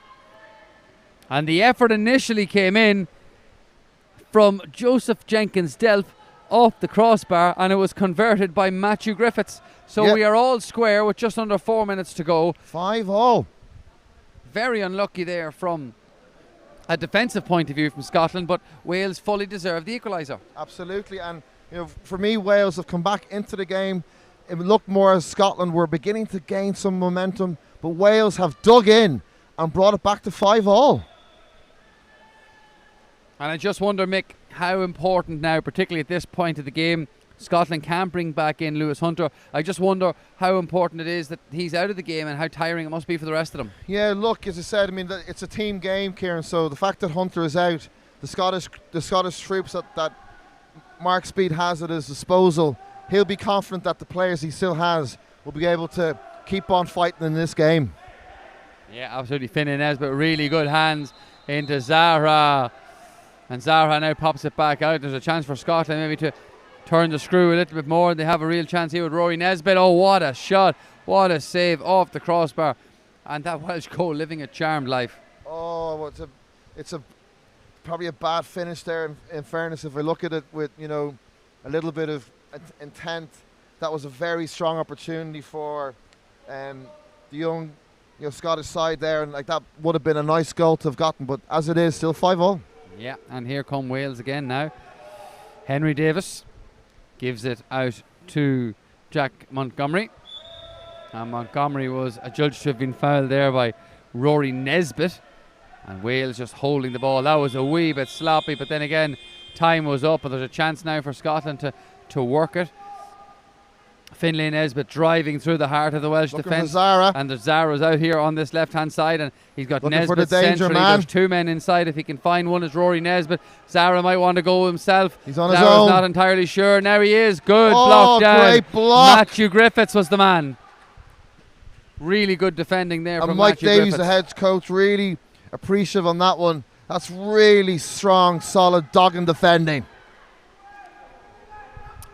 And the effort initially came in from Joseph Jenkins Delph off the crossbar, and it was converted by Matthew Griffiths. So we are all square with just under 4 minutes to go.
5-all.
Very unlucky there from a defensive point of view from Scotland, but Wales fully deserved the equaliser.
Absolutely, and for me, Wales have come back into the game. It looked more as Scotland were beginning to gain some momentum, but Wales have dug in and brought it back to 5-all.
And I just wonder, Mick, how important now, particularly at this point of the game, Scotland can bring back in Lewis Hunter. I just wonder how important it is that he's out of the game and how tiring it must be for the rest of them. Yeah,
look, as I said, I mean, it's a team game, Kieran, so the fact that Hunter is out, the Scottish troops that Mark Speed has at his disposal, he'll be confident that the players he still has will be able to keep on fighting in this game.
Yeah, absolutely. Finlay Nesbitt, really good hands into Zahra. And Zahra now pops it back out. There's a chance for Scotland maybe to turn the screw a little bit more. They have a real chance here with Rory Nesbitt. Oh, what a shot. What a save off the crossbar. And that Welsh goal living a charmed life.
Oh, well, it's probably a bad finish there, in fairness. If I look at it with, a little bit of intent, that was a very strong opportunity for the young Scottish side there. And that would have been a nice goal to have gotten. But as it is, still 5-all.
Yeah, and here come Wales again now. Henry Davis gives it out to Jack Montgomery. And Montgomery was adjudged to have been fouled there by Rory Nesbitt. And Wales just holding the ball. That was a wee bit sloppy, but then again, time was up, and there's a chance now for Scotland to work it. Finlay Nesbitt driving through the heart of the Welsh defence. And there's Zara's out here on this left-hand side, and he's got
looking
Nesbitt centrally. There's 2 men inside. If he can find one, is Rory Nesbitt. Zara might want to go himself.
He's on his
Zara's
own.
not entirely sure. Now he is. Good block down.
Great block.
Matthew Griffiths was the man. Really good defending there from
Mike
Matthew
Davies,
Griffiths.
the head coach, really appreciative on that one. That's really strong, solid dogging defending.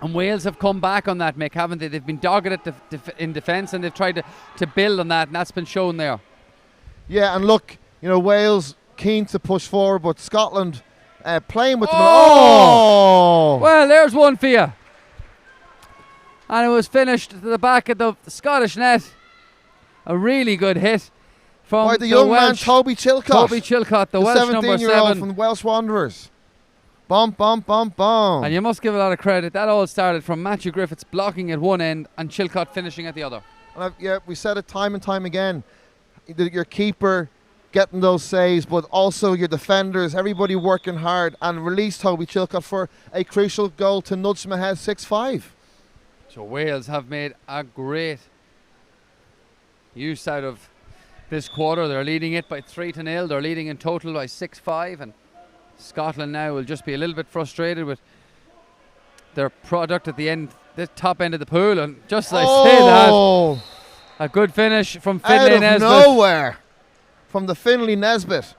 And Wales have come back on that, Mick, haven't they? They've been dogged in defence, and they've tried to build on that, and that's been shown there.
Yeah, and look, Wales keen to push forward, but Scotland playing with them.
Oh! Well, there's one for you. And it was finished to the back of the Scottish net. A really good hit from
the young Welsh man, Toby Chilcott.
Toby Chilcott, the Welsh number 7.
from the Welsh Wanderers. Bump, bump, bump,
And
bump.
you must give a lot of credit. That all started from Matthew Griffiths blocking at one end and Chilcott finishing at the other.
Yeah, we said it time and time again. Your keeper getting those saves, but also your defenders, everybody working hard, and released Toby Chilcott for a crucial goal to nudge them ahead 6-5.
So Wales have made a great use out of this quarter. They're leading it by 3-0. They're leading in total by 6-5, and Scotland now will just be a little bit frustrated with their product at the end, the top end of the pool. And just as I say that, a good finish from Finlay
out
Nesbitt.
of nowhere from the Finlay Nesbitt,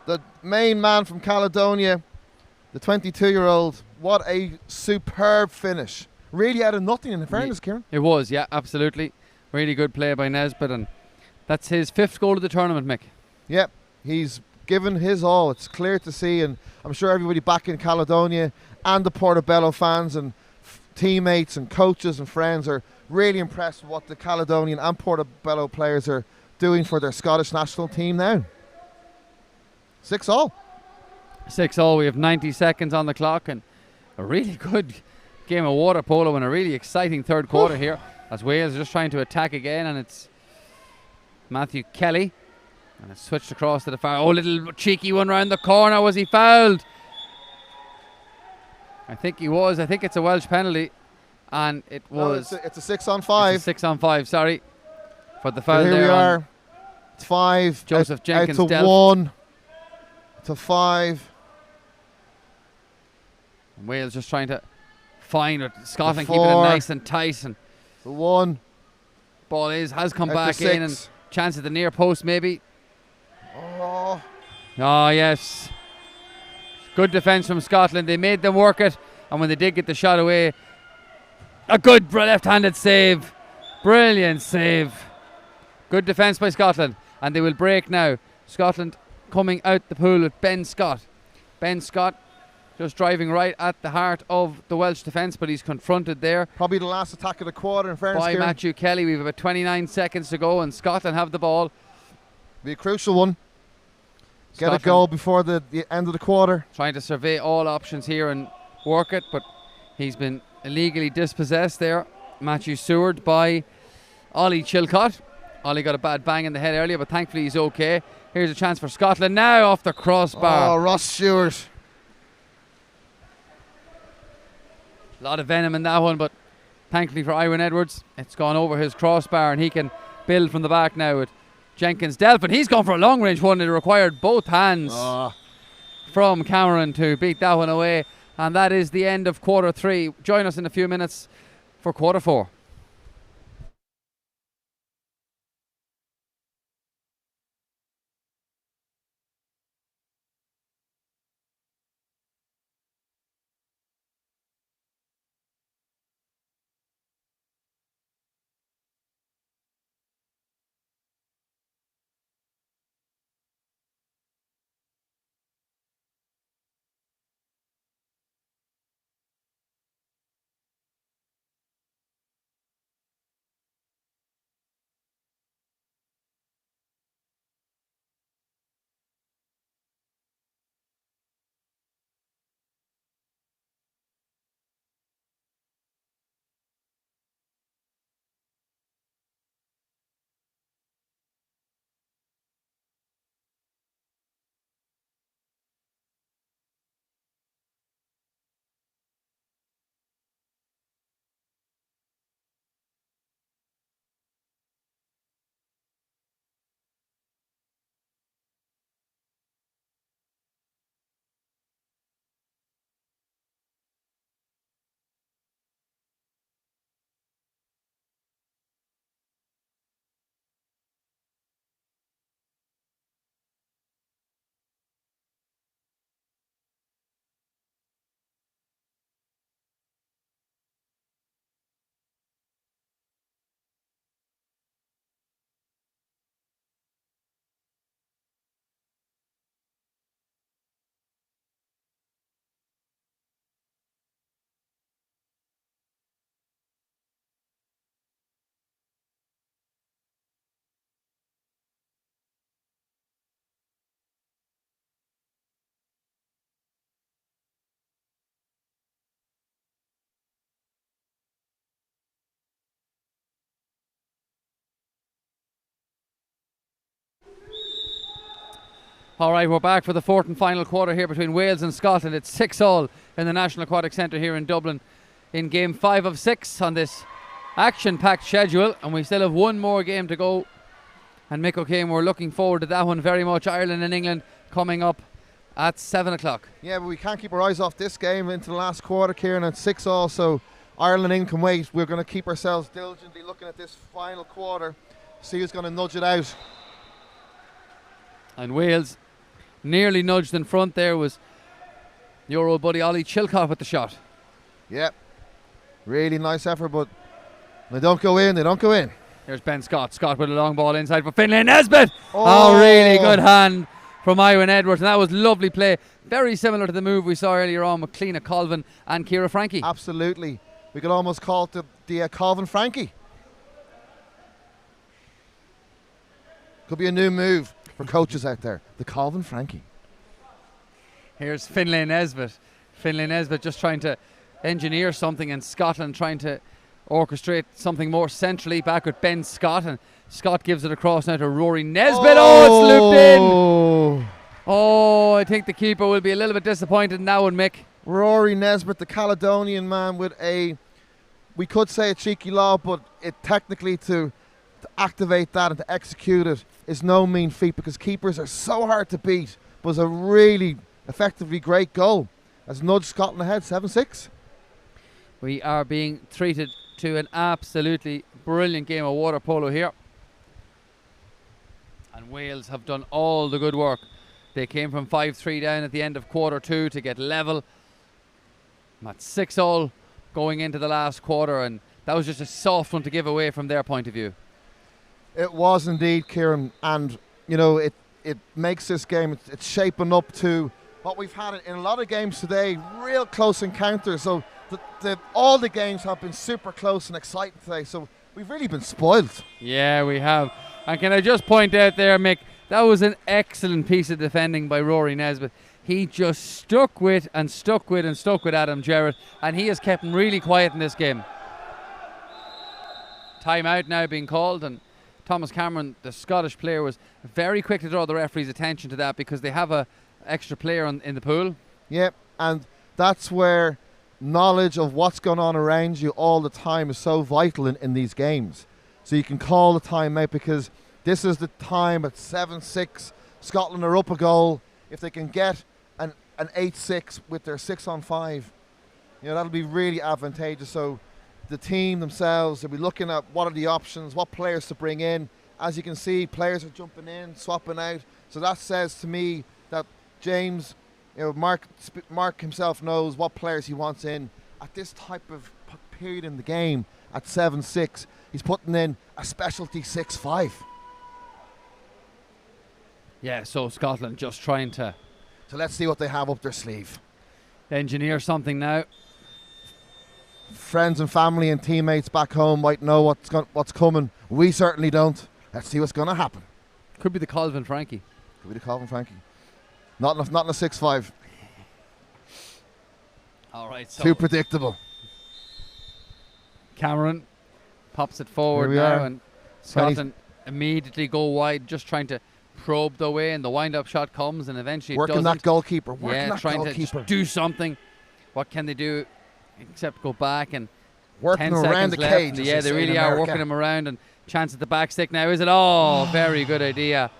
the main man from Caledonia, the 22-year-old. What a superb finish. Really out of nothing, in fairness, Kieran.
It was, yeah, absolutely. Really good play by Nesbitt, and that's his 5th goal of the tournament, Mick.
Yep, he's given his all. It's clear to see, and I'm sure everybody back in Caledonia and the Portobello fans and teammates and coaches and friends are really impressed with what the Caledonian and Portobello players are doing for their Scottish national team now. 6-all.
6-all. We have 90 seconds on the clock, and a really good game of water polo and a really exciting third quarter here as Wales are just trying to attack again, and it's Matthew Kelly, and it's switched across to the far. Oh, little cheeky one round the corner. Was he fouled? I think he was. I think it's a Welsh penalty, and it was.
No, it's a 6-on-5.
It's a 6-on-5. Sorry for the foul.
Here
there
we are. It's 5.
Joseph Jenkins.
Out to 1. To 5.
And Wales just trying to find it. Scotland keeping it nice and tight. And
to 1.
Ball has come
out
back in, and chance at the near post maybe.
Oh.
Oh yes. Good defence from Scotland. They made them work it, and when they did get the shot away, a good left-handed save. Brilliant save. Good defence by Scotland, and they will break now. Scotland coming out the pool with Ben Scott. Ben Scott just driving right at the heart of the Welsh defence, but he's confronted there.
Probably the last attack of the quarter, in fairness,
by
Kieran.
Matthew Kelly. We've about 29 seconds to go, and Scotland have the ball.
Be a crucial one. Get a goal before the end of the quarter.
Trying to survey all options here and work it, but he's been illegally dispossessed there. Matthew Seward by Ollie Chilcott. Ollie got a bad bang in the head earlier, but thankfully he's okay. Here's a chance for Scotland now off the crossbar.
Oh, Ross Stewart.
A lot of venom in that one, but thankfully for Iwan Edwards, it's gone over his crossbar, and he can build from the back now with Jenkins Delphin. He's gone for a long range one. It required both hands from Cameron to beat that one away, and that is the end of quarter 3. Join us in a few minutes for quarter 4. All right, we're back for the fourth and final quarter here between Wales and Scotland. It's 6-all in the National Aquatic Centre here in Dublin in game 5 of 6 on this action-packed schedule, and we still have one more game to go. And Mick O'Kane, we're looking forward to that one very much. Ireland and England coming up at 7 o'clock.
Yeah, but we can't keep our eyes off this game into the last quarter, Kieran. It's 6-all, so Ireland and England can wait. We're going to keep ourselves diligently looking at this final quarter, see who's going to nudge it out.
And Wales nearly nudged in front there was your old buddy Ollie Chilcott with the shot.
Yep. Really nice effort, but they don't go in.
Here's Ben Scott. Scott with a long ball inside for Finlay Nesbitt. Oh, really good hand from Iwan Edwards. And that was lovely play. Very similar to the move we saw earlier on with Cleena Colvin and Ciara Frankie.
Absolutely. We could almost call it the Colvin Frankie. Could be a new move for coaches out there. The Colvin Frankie.
Here's Finlay Nesbitt. Finlay Nesbitt just trying to engineer something in Scotland, trying to orchestrate something more centrally back with Ben Scott, and Scott gives it across now to Rory Nesbitt. Oh, it's looped in. Oh, I think the keeper will be a little bit disappointed now with Mick.
Rory Nesbitt, the Caledonian man, with we could say a cheeky lob, but it technically to activate that and to execute it is no mean feat, because keepers are so hard to beat. But it was a really effectively great goal as nudged Scotland ahead 7-6.
We are being treated to an absolutely brilliant game of water polo here, and Wales have done all the good work. They came from 5-3 down at the end of quarter 2 to get level. That's 6-all going into the last quarter, and that was just a soft one to give away from their point of view.
It was indeed, Kieran, and you know it makes this game, it's shaping up to what we've had in a lot of games today, real close encounters. So all the games have been super close and exciting today, so we've really been spoiled.
Yeah, we have. And can I just point out there, Mick, that was an excellent piece of defending by Rory Nesbitt. He just stuck with Adam Jarrett, and he has kept him really quiet in this game. Timeout now being called, and Thomas Cameron, the Scottish player, was very quick to draw the referee's attention to that because they have a extra player in the pool. Yep,
and that's where knowledge of what's going on around you all the time is so vital in these games. So you can call the timeout, because this is the time at 7-6. Scotland are up a goal. If they can get an 8-6 with their 6-on-5, you know, that'll be really advantageous. So the team themselves, they'll be looking at what are the options, what players to bring in. As you can see, players are jumping in, swapping out. So that says to me that James, you know, Mark himself knows what players he wants in at this type of period in the game. At 7-6, he's putting in a specialty 6-5.
Yeah, so Scotland just trying to...
So let's see what they have up their sleeve.
Engineer something now.
Friends and family and teammates back home might know what's coming. We certainly don't. Let's see what's going to happen.
Could be the Colvin Frankie.
Not in a 6-5.
All right. So
too predictable.
Cameron pops it forward now, and Scotland immediately go wide, just trying to probe their way, and the wind-up shot comes, and eventually
working that goalkeeper.
Trying to do something. What can they do except go back and
working
10
around
seconds
the
left?
cage?
Yeah, they really are working him around, and chance at the back stick now. Is it? Oh, very good idea.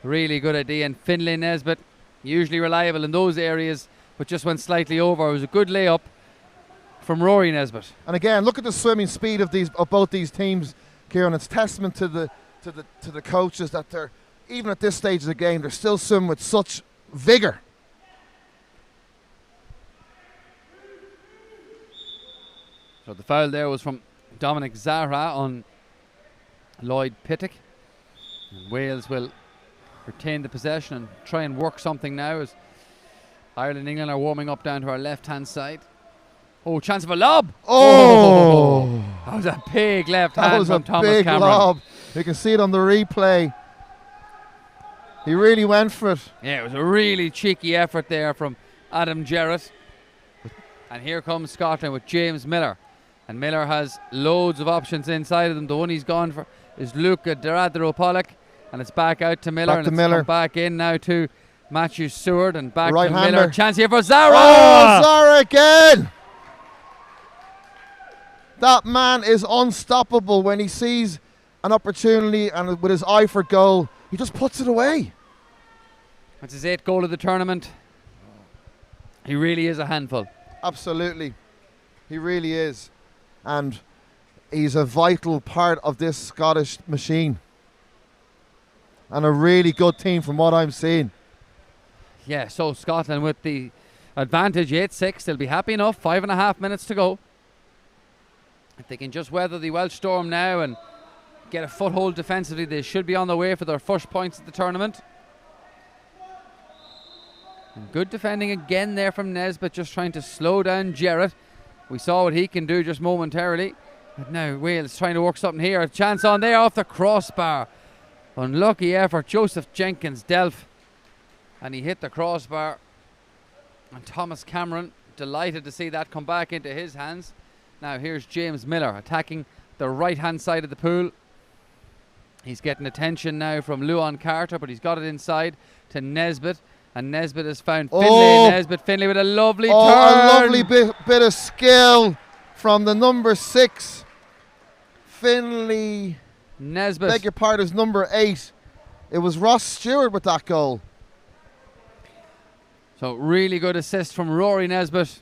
Really good idea. And Finlay Nesbitt, usually reliable in those areas, but just went slightly over. It was a good layup from Rory Nesbitt.
And again, look at the swimming speed of both these teams, Kieran. It's testament to the coaches that they're, even at this stage of the game, they're still swimming with such vigour.
So the foul there was from Dominic Zahra on Lloyd Pittick. And Wales will retain the possession and try and work something now as Ireland and England are warming up down to our left-hand side. Oh, chance of a lob.
Oh!
That was a big left hand from Thomas Cameron. That was a big lob.
You can see it on the replay. He really went for it.
Yeah, it was a really cheeky effort there from Adam Jarrett. And here comes Scotland with James Miller. And Miller has loads of options inside of them. The one he's gone for is Luca Doradro Pollock. And it's back out to Miller. Come back in now to Matthew Seward and back
Right
to
hander.
Miller. Chance here for Zara.
Oh, Zara again. That man is unstoppable when he sees an opportunity and with his eye for goal, he just puts it away.
That's his 8th goal of the tournament. He really is a handful.
Absolutely. He really is. And he's a vital part of this Scottish machine. And a really good team from what I'm seeing.
Yeah, so Scotland with the advantage, 8-6. They'll be happy enough. 5.5 minutes to go. If they can just weather the Welsh storm now and get a foothold defensively, they should be on the way for their first points at the tournament. And good defending again there from Nesbitt, just trying to slow down Jarrett. We saw what he can do just momentarily. But now Wales trying to work something here. A chance on there off the crossbar. Unlucky effort, Joseph Jenkins Delph. And he hit the crossbar. And Thomas Cameron, delighted to see that come back into his hands. Now here's James Miller attacking the right-hand side of the pool. He's getting attention now from Luan Carter, but he's got it inside to Nesbitt. And Nesbitt has found Finlay. Nesbitt, Finlay with a lovely turn.
A lovely bit of skill from the number 6. Finlay.
Nesbitt.
Beg your pardon, is number 8. It was Ross Stewart with that goal.
So really good assist from Rory Nesbitt.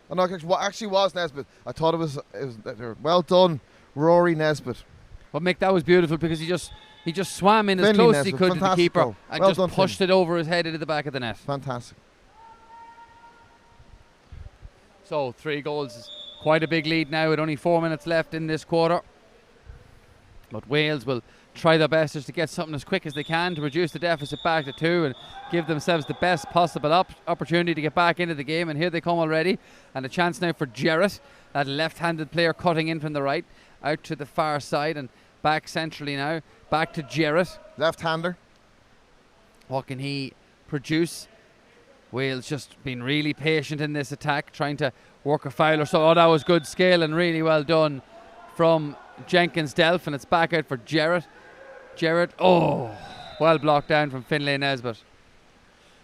Oh, no, actually was Nesbitt. I thought it was well done, Rory Nesbitt.
But Mick, that was beautiful because he just swam in as
Finlay
close as he
Nesbitt,
could to the keeper
goal.
and
Well
just
done,
pushed it over his head into the back of the net.
Fantastic.
So 3 goals is quite a big lead now with only 4 minutes left in this quarter. But Wales will try their best just to get something as quick as they can to reduce the deficit back to 2 and give themselves the best possible opportunity to get back into the game. And here they come already. And a chance now for Jarrett, that left-handed player cutting in from the right, out to the far side and back centrally now. Back to Jarrett.
Left-hander.
What can he produce? Wales just been really patient in this attack, trying to work a foul or so. Oh, that was good skill and really well done from Jenkins Delph, and it's back out for Jarrett. Jarrett, oh, well blocked down from Finlay Nesbitt.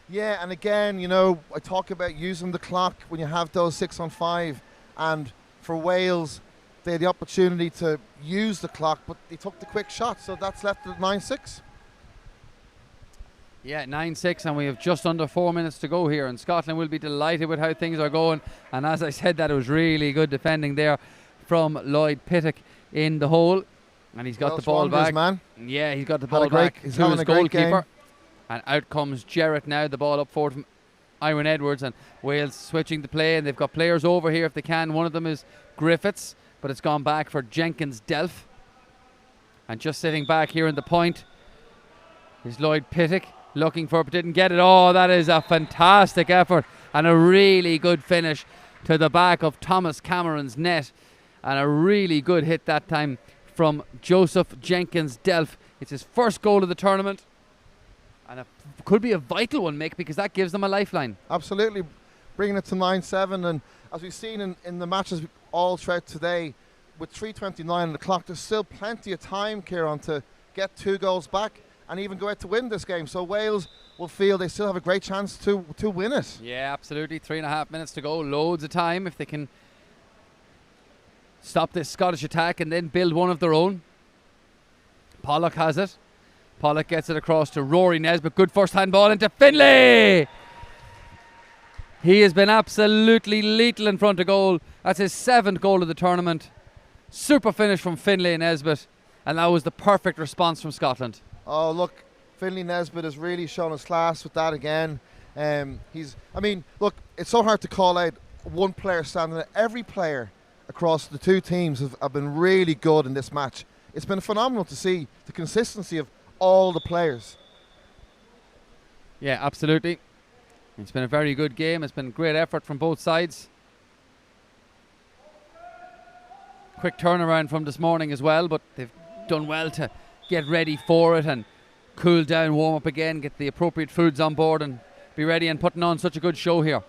Yeah, and again, you know, I talk about using the clock when you have those 6-on-5, and for Wales, they had the opportunity to use the clock, but they took the quick shot, so that's left at 9-6.
Yeah, 9-6, and we have just under 4 minutes to go here, and Scotland will be delighted with how things are going. And as I said, that was really good defending there from Lloyd Pittock in the hole, and he's got the ball back.
Man.
Yeah, he's got the ball back to his goalkeeper, and out comes Jarrett now. The ball up forward from Iwan Edwards, and Wales switching the play, and they've got players over here if they can. One of them is Griffiths, but it's gone back for Jenkins Delph. And just sitting back here in the point is Lloyd Pittock, looking for it but didn't get it. Oh, that is a fantastic effort and a really good finish to the back of Thomas Cameron's net, and a really good hit that time from Joseph Jenkins Delph. It's his first goal of the tournament, and it could be a vital one, Mick, because that gives them a lifeline.
Absolutely, bringing it to 9-7, and as we've seen in the matches all throughout today, with 3:29 on the clock, there's still plenty of time, Kieran, to get 2 goals back and even go out to win this game. So Wales will feel they still have a great chance to win it.
Yeah, absolutely. 3.5 minutes to go. Loads of time if they can stop this Scottish attack and then build one of their own. Pollock has it. Pollock gets it across to Rory Nesbitt. Good first hand ball into Finlay. He has been absolutely lethal in front of goal. That's his 7th goal of the tournament. Super finish from Finlay Nesbitt, and that was the perfect response from Scotland.
Oh, look, Finlay Nesbitt has really shown his class with that again. Look, it's so hard to call out one player standing out. Every player across the 2 teams have been really good in this match. It's been phenomenal to see the consistency of all the players.
Yeah, absolutely. It's been a very good game. It's been great effort from both sides. Quick turnaround from this morning as well, but they've done well to get ready for it and cool down, warm up again, get the appropriate foods on board and be ready and putting on such a good show here.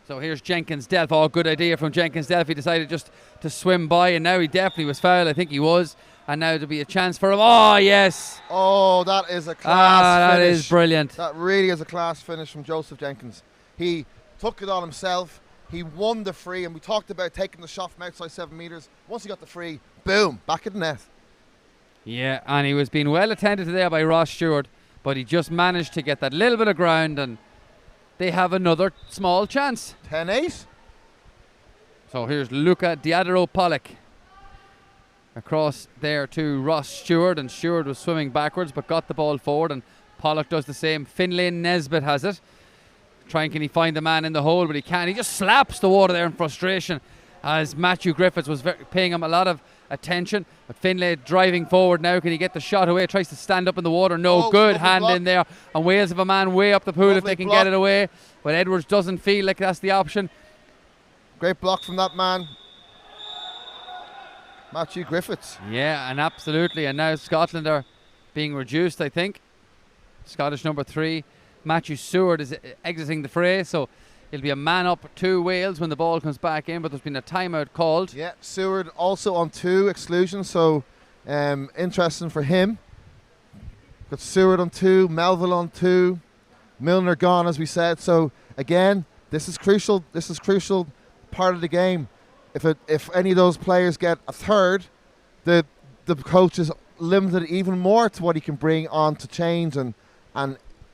So here's Jenkins Delph. Oh, good idea from Jenkins Delph. He decided just to swim by, and now he definitely was fouled. I think he was. And now there'll be a chance for him. Oh, yes.
Oh, that is a class
That
finish.
is brilliant.
That really is a class finish from Joseph Jenkins. He took it on himself. He won the free, and we talked about taking the shot from outside 7 metres. Once he got the free, boom, back in the net.
Yeah, and he was being well attended to there by Ross Stewart, but he just managed to get that little bit of ground, and they have another small chance.
10-8.
So here's Luca Diadero-Pollock across there to Ross Stewart, and Stewart was swimming backwards but got the ball forward, and Pollock does the same. Finlay Nesbitt has it. Trying, can he find the man in the hole, but he can't. He just slaps the water there in frustration as Matthew Griffiths was paying him a lot of attention. But Finlay driving forward now. Can he get the shot away? Tries to stand up in the water. No good. Hand block in there. And Wales have a man way up the pool if they can get it away. But Edwards doesn't feel like that's the option.
Great block from that man, Matthew Griffiths.
Yeah, and absolutely. And now Scotland are being reduced, I think. Scottish number 3. Matthew Seward is exiting the fray, so it'll be a man up to Wales when the ball comes back in, but there's been a timeout called.
Yeah, Seward also on 2 exclusions, so interesting for him. Got Seward on 2, Melville on 2, Milner gone, as we said. So again, this is crucial. This is crucial part of the game. If any of those players get a third, the coach is limited even more to what he can bring on to change and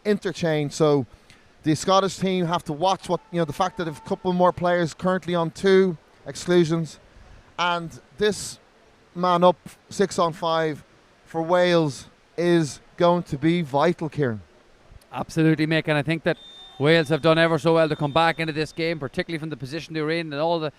interchange. So the Scottish team have to watch the fact that a couple more players currently on 2 exclusions, and this man up 6-on-5 for Wales is going to be vital, Kieran.
Absolutely, Mick, and I think that Wales have done ever so well to come back into this game, particularly from the position they were in and all the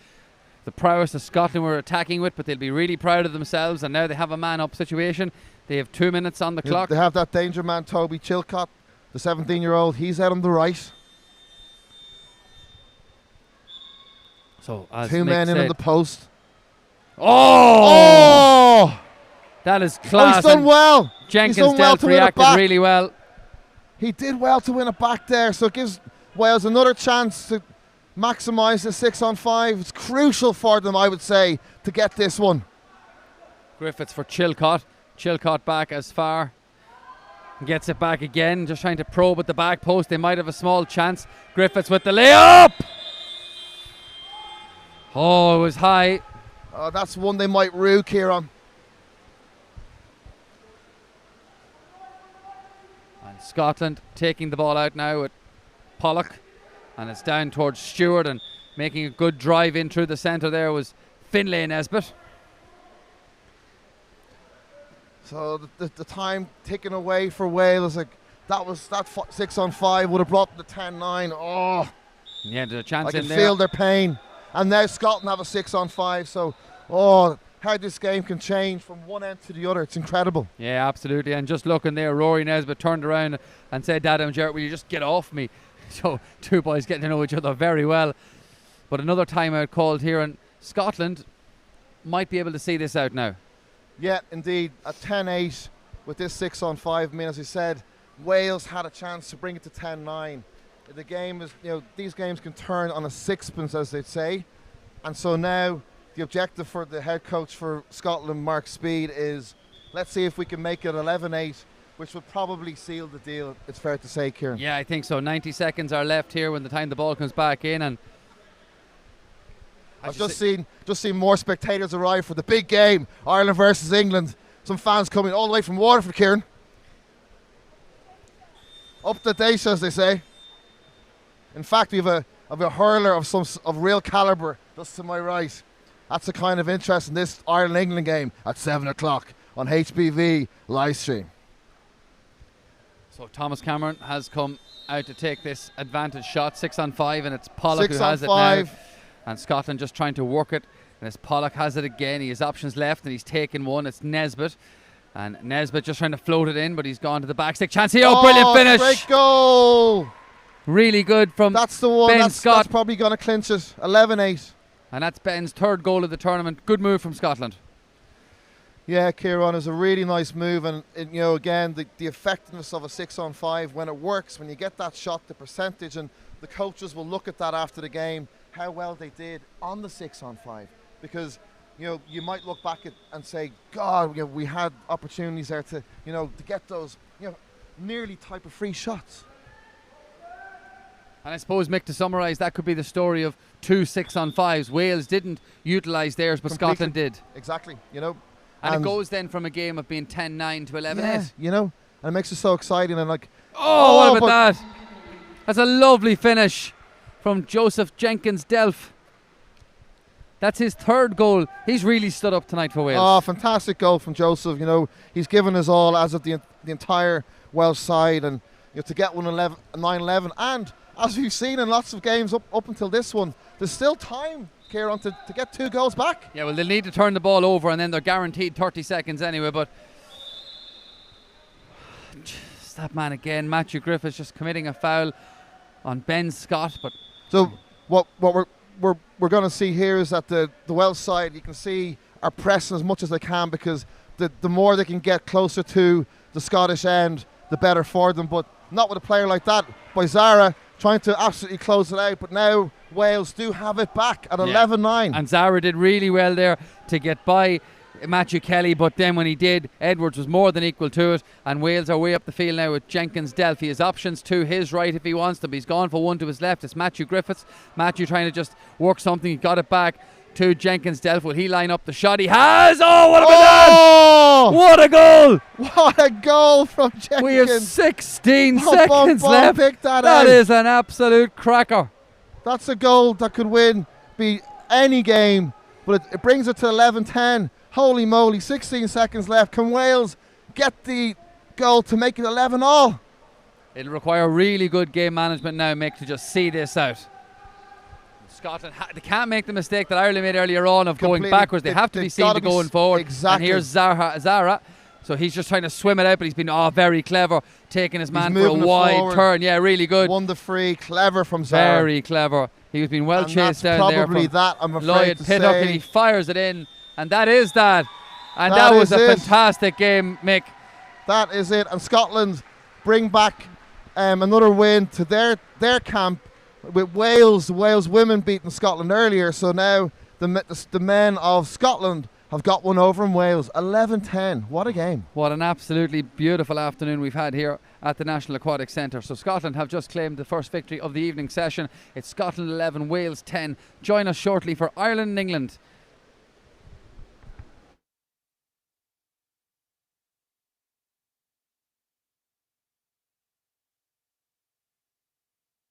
prowess that Scotland were attacking with, but they'll be really proud of themselves, and now they have a man up situation. They have 2 minutes on the clock.
They have that danger man, Toby Chilcott, the 17-year-old. He's out on the right.
So as
2 men in on the post.
Oh! That is class.
He's done well.
Jenkins reacted really well.
He did well to win it back there, so it gives Wales another chance to maximise the 6-on-5. It's crucial for them, I would say, to get this one.
Griffiths for Chilcott. Chilcott back as far. Gets it back again, just trying to probe at the back post. They might have a small chance. Griffiths with the layup. Oh, it was high.
Oh, that's one they might rue, Kieran.
And Scotland taking the ball out now with Pollock. And it's down towards Stewart, and making a good drive in through the centre there was Finlay Nesbitt.
So the time ticking away for Wales, that 6-on-5 would have brought the 10-9. Oh,
yeah, there's a chance
I
in there.
can feel their pain. And now Scotland have a 6-on-5. So, how this game can change from one end to the other. It's incredible.
Yeah, absolutely. And just looking there, Rory Nesbitt turned around and said, "Dad and Jarrett, will you just get off me?" So 2 boys getting to know each other very well. But another timeout called here, and Scotland might be able to see this out now.
Yeah, indeed. At 10-8 with this 6-on-5. I mean, as I said, Wales had a chance to bring it to 10-9. The game is, these games can turn on a sixpence, as they'd say. And so now the objective for the head coach for Scotland, Mark Speed, is let's see if we can make it 11-8, which would probably seal the deal, it's fair to say, Kieran.
Yeah, I think so. 90 seconds are left here when the time the ball comes back in, and
I've just seen more spectators arrive for the big game, Ireland versus England. Some fans coming all the way from Waterford, Kieran. Up the date, as they say. In fact, we have a hurler of real calibre just to my right. That's the kind of interest in this Ireland-England game at 7 o'clock on HBV live stream.
So Thomas Cameron has come out to take this advantage shot, 6-on-5, and it's Pollock who has it now. And Scotland just trying to work it. And as Pollock has it again, he has options left and he's taken one. It's Nesbitt. And Nesbitt just trying to float it in, but he's gone to the backstick. Chance here. Oh, brilliant finish.
Great goal.
Really good from
That's the one.
Ben Scott.
That's probably going to clinch it. 11-8.
And that's Ben's 3rd goal of the tournament. Good move from Scotland.
Yeah, Kieran, is a really nice move. And again, the effectiveness of a 6-on-5, when it works, when you get that shot, the percentage, and the coaches will look at that after the game, how well they did on the 6-on-5. Because you might look back at and say, God, we had opportunities there to get those, nearly type of free shots.
And I suppose, Mick, to summarise, that could be the story of 2 6-on-5s. Wales didn't utilise theirs, but
Completely.
Scotland did.
Exactly,
And it goes then from a game of being 10-9 to 11-8.
And it makes it so exciting and like.
Oh, what about that? That's a lovely finish from Joseph Jenkins-Delph. That's his 3rd goal. He's really stood up tonight for Wales.
Oh, fantastic goal from Joseph. He's given us all as of the entire Welsh side, and to get 9-11, and as we've seen in lots of games up until this one, there's still time, Kieran, to get 2 goals back.
Yeah, well, they'll need to turn the ball over, and then they're guaranteed 30 seconds anyway. But just that man again, Matthew Griffiths, just committing a foul on Ben Scott. But
so what we're going to see here is that the Welsh side, you can see, are pressing as much as they can, because the more they can get closer to the Scottish end, the better for them. But not with a player like that, by Zara, trying to absolutely close it out. But now Wales do have it back at 11-9.
And Zara did really well there to get by Matthew Kelly, but then when he did, Edwards was more than equal to it, and Wales are way up the field now with Jenkins-Delph. He has options to his right if he wants them. He's gone for one to his left. It's Matthew Griffiths. Matthew trying to just work something. He got it back to Jenkins-Delph. Will he line up the shot? He has! Oh, what a
Oh!
What a goal!
What a goal from Jenkins.
We have 16 seconds left.
Pick that
That
out.
is an absolute cracker.
That's a goal that could be any game, but it brings it to 11-10. Holy moly, 16 seconds left. Can Wales get the goal to make it 11-all?
It'll require really good game management now, Mick, to just see this out. Scotland, they can't make the mistake that Ireland made earlier on of going backwards. They have to be seen to going forward.
Exactly.
And here's Zara. So he's just trying to swim it out, but he's been very clever, taking his man for a wide turn. Yeah, really good.
Won the free, clever from Zara.
Very clever. He was being well chased down there.
Probably that, I'm afraid
Lloyd
to
Pittock,
say.
and he fires it in. And that is that. And that was a fantastic game, Mick.
That is it. And Scotland bring back another win to their camp with Wales. The Wales women beating Scotland earlier. So now the men of Scotland have got one over in Wales. 11-10. What a game.
What an absolutely beautiful afternoon we've had here at the National Aquatic Centre. So Scotland have just claimed the first victory of the evening session. It's Scotland 11, Wales 10. Join us shortly for Ireland and England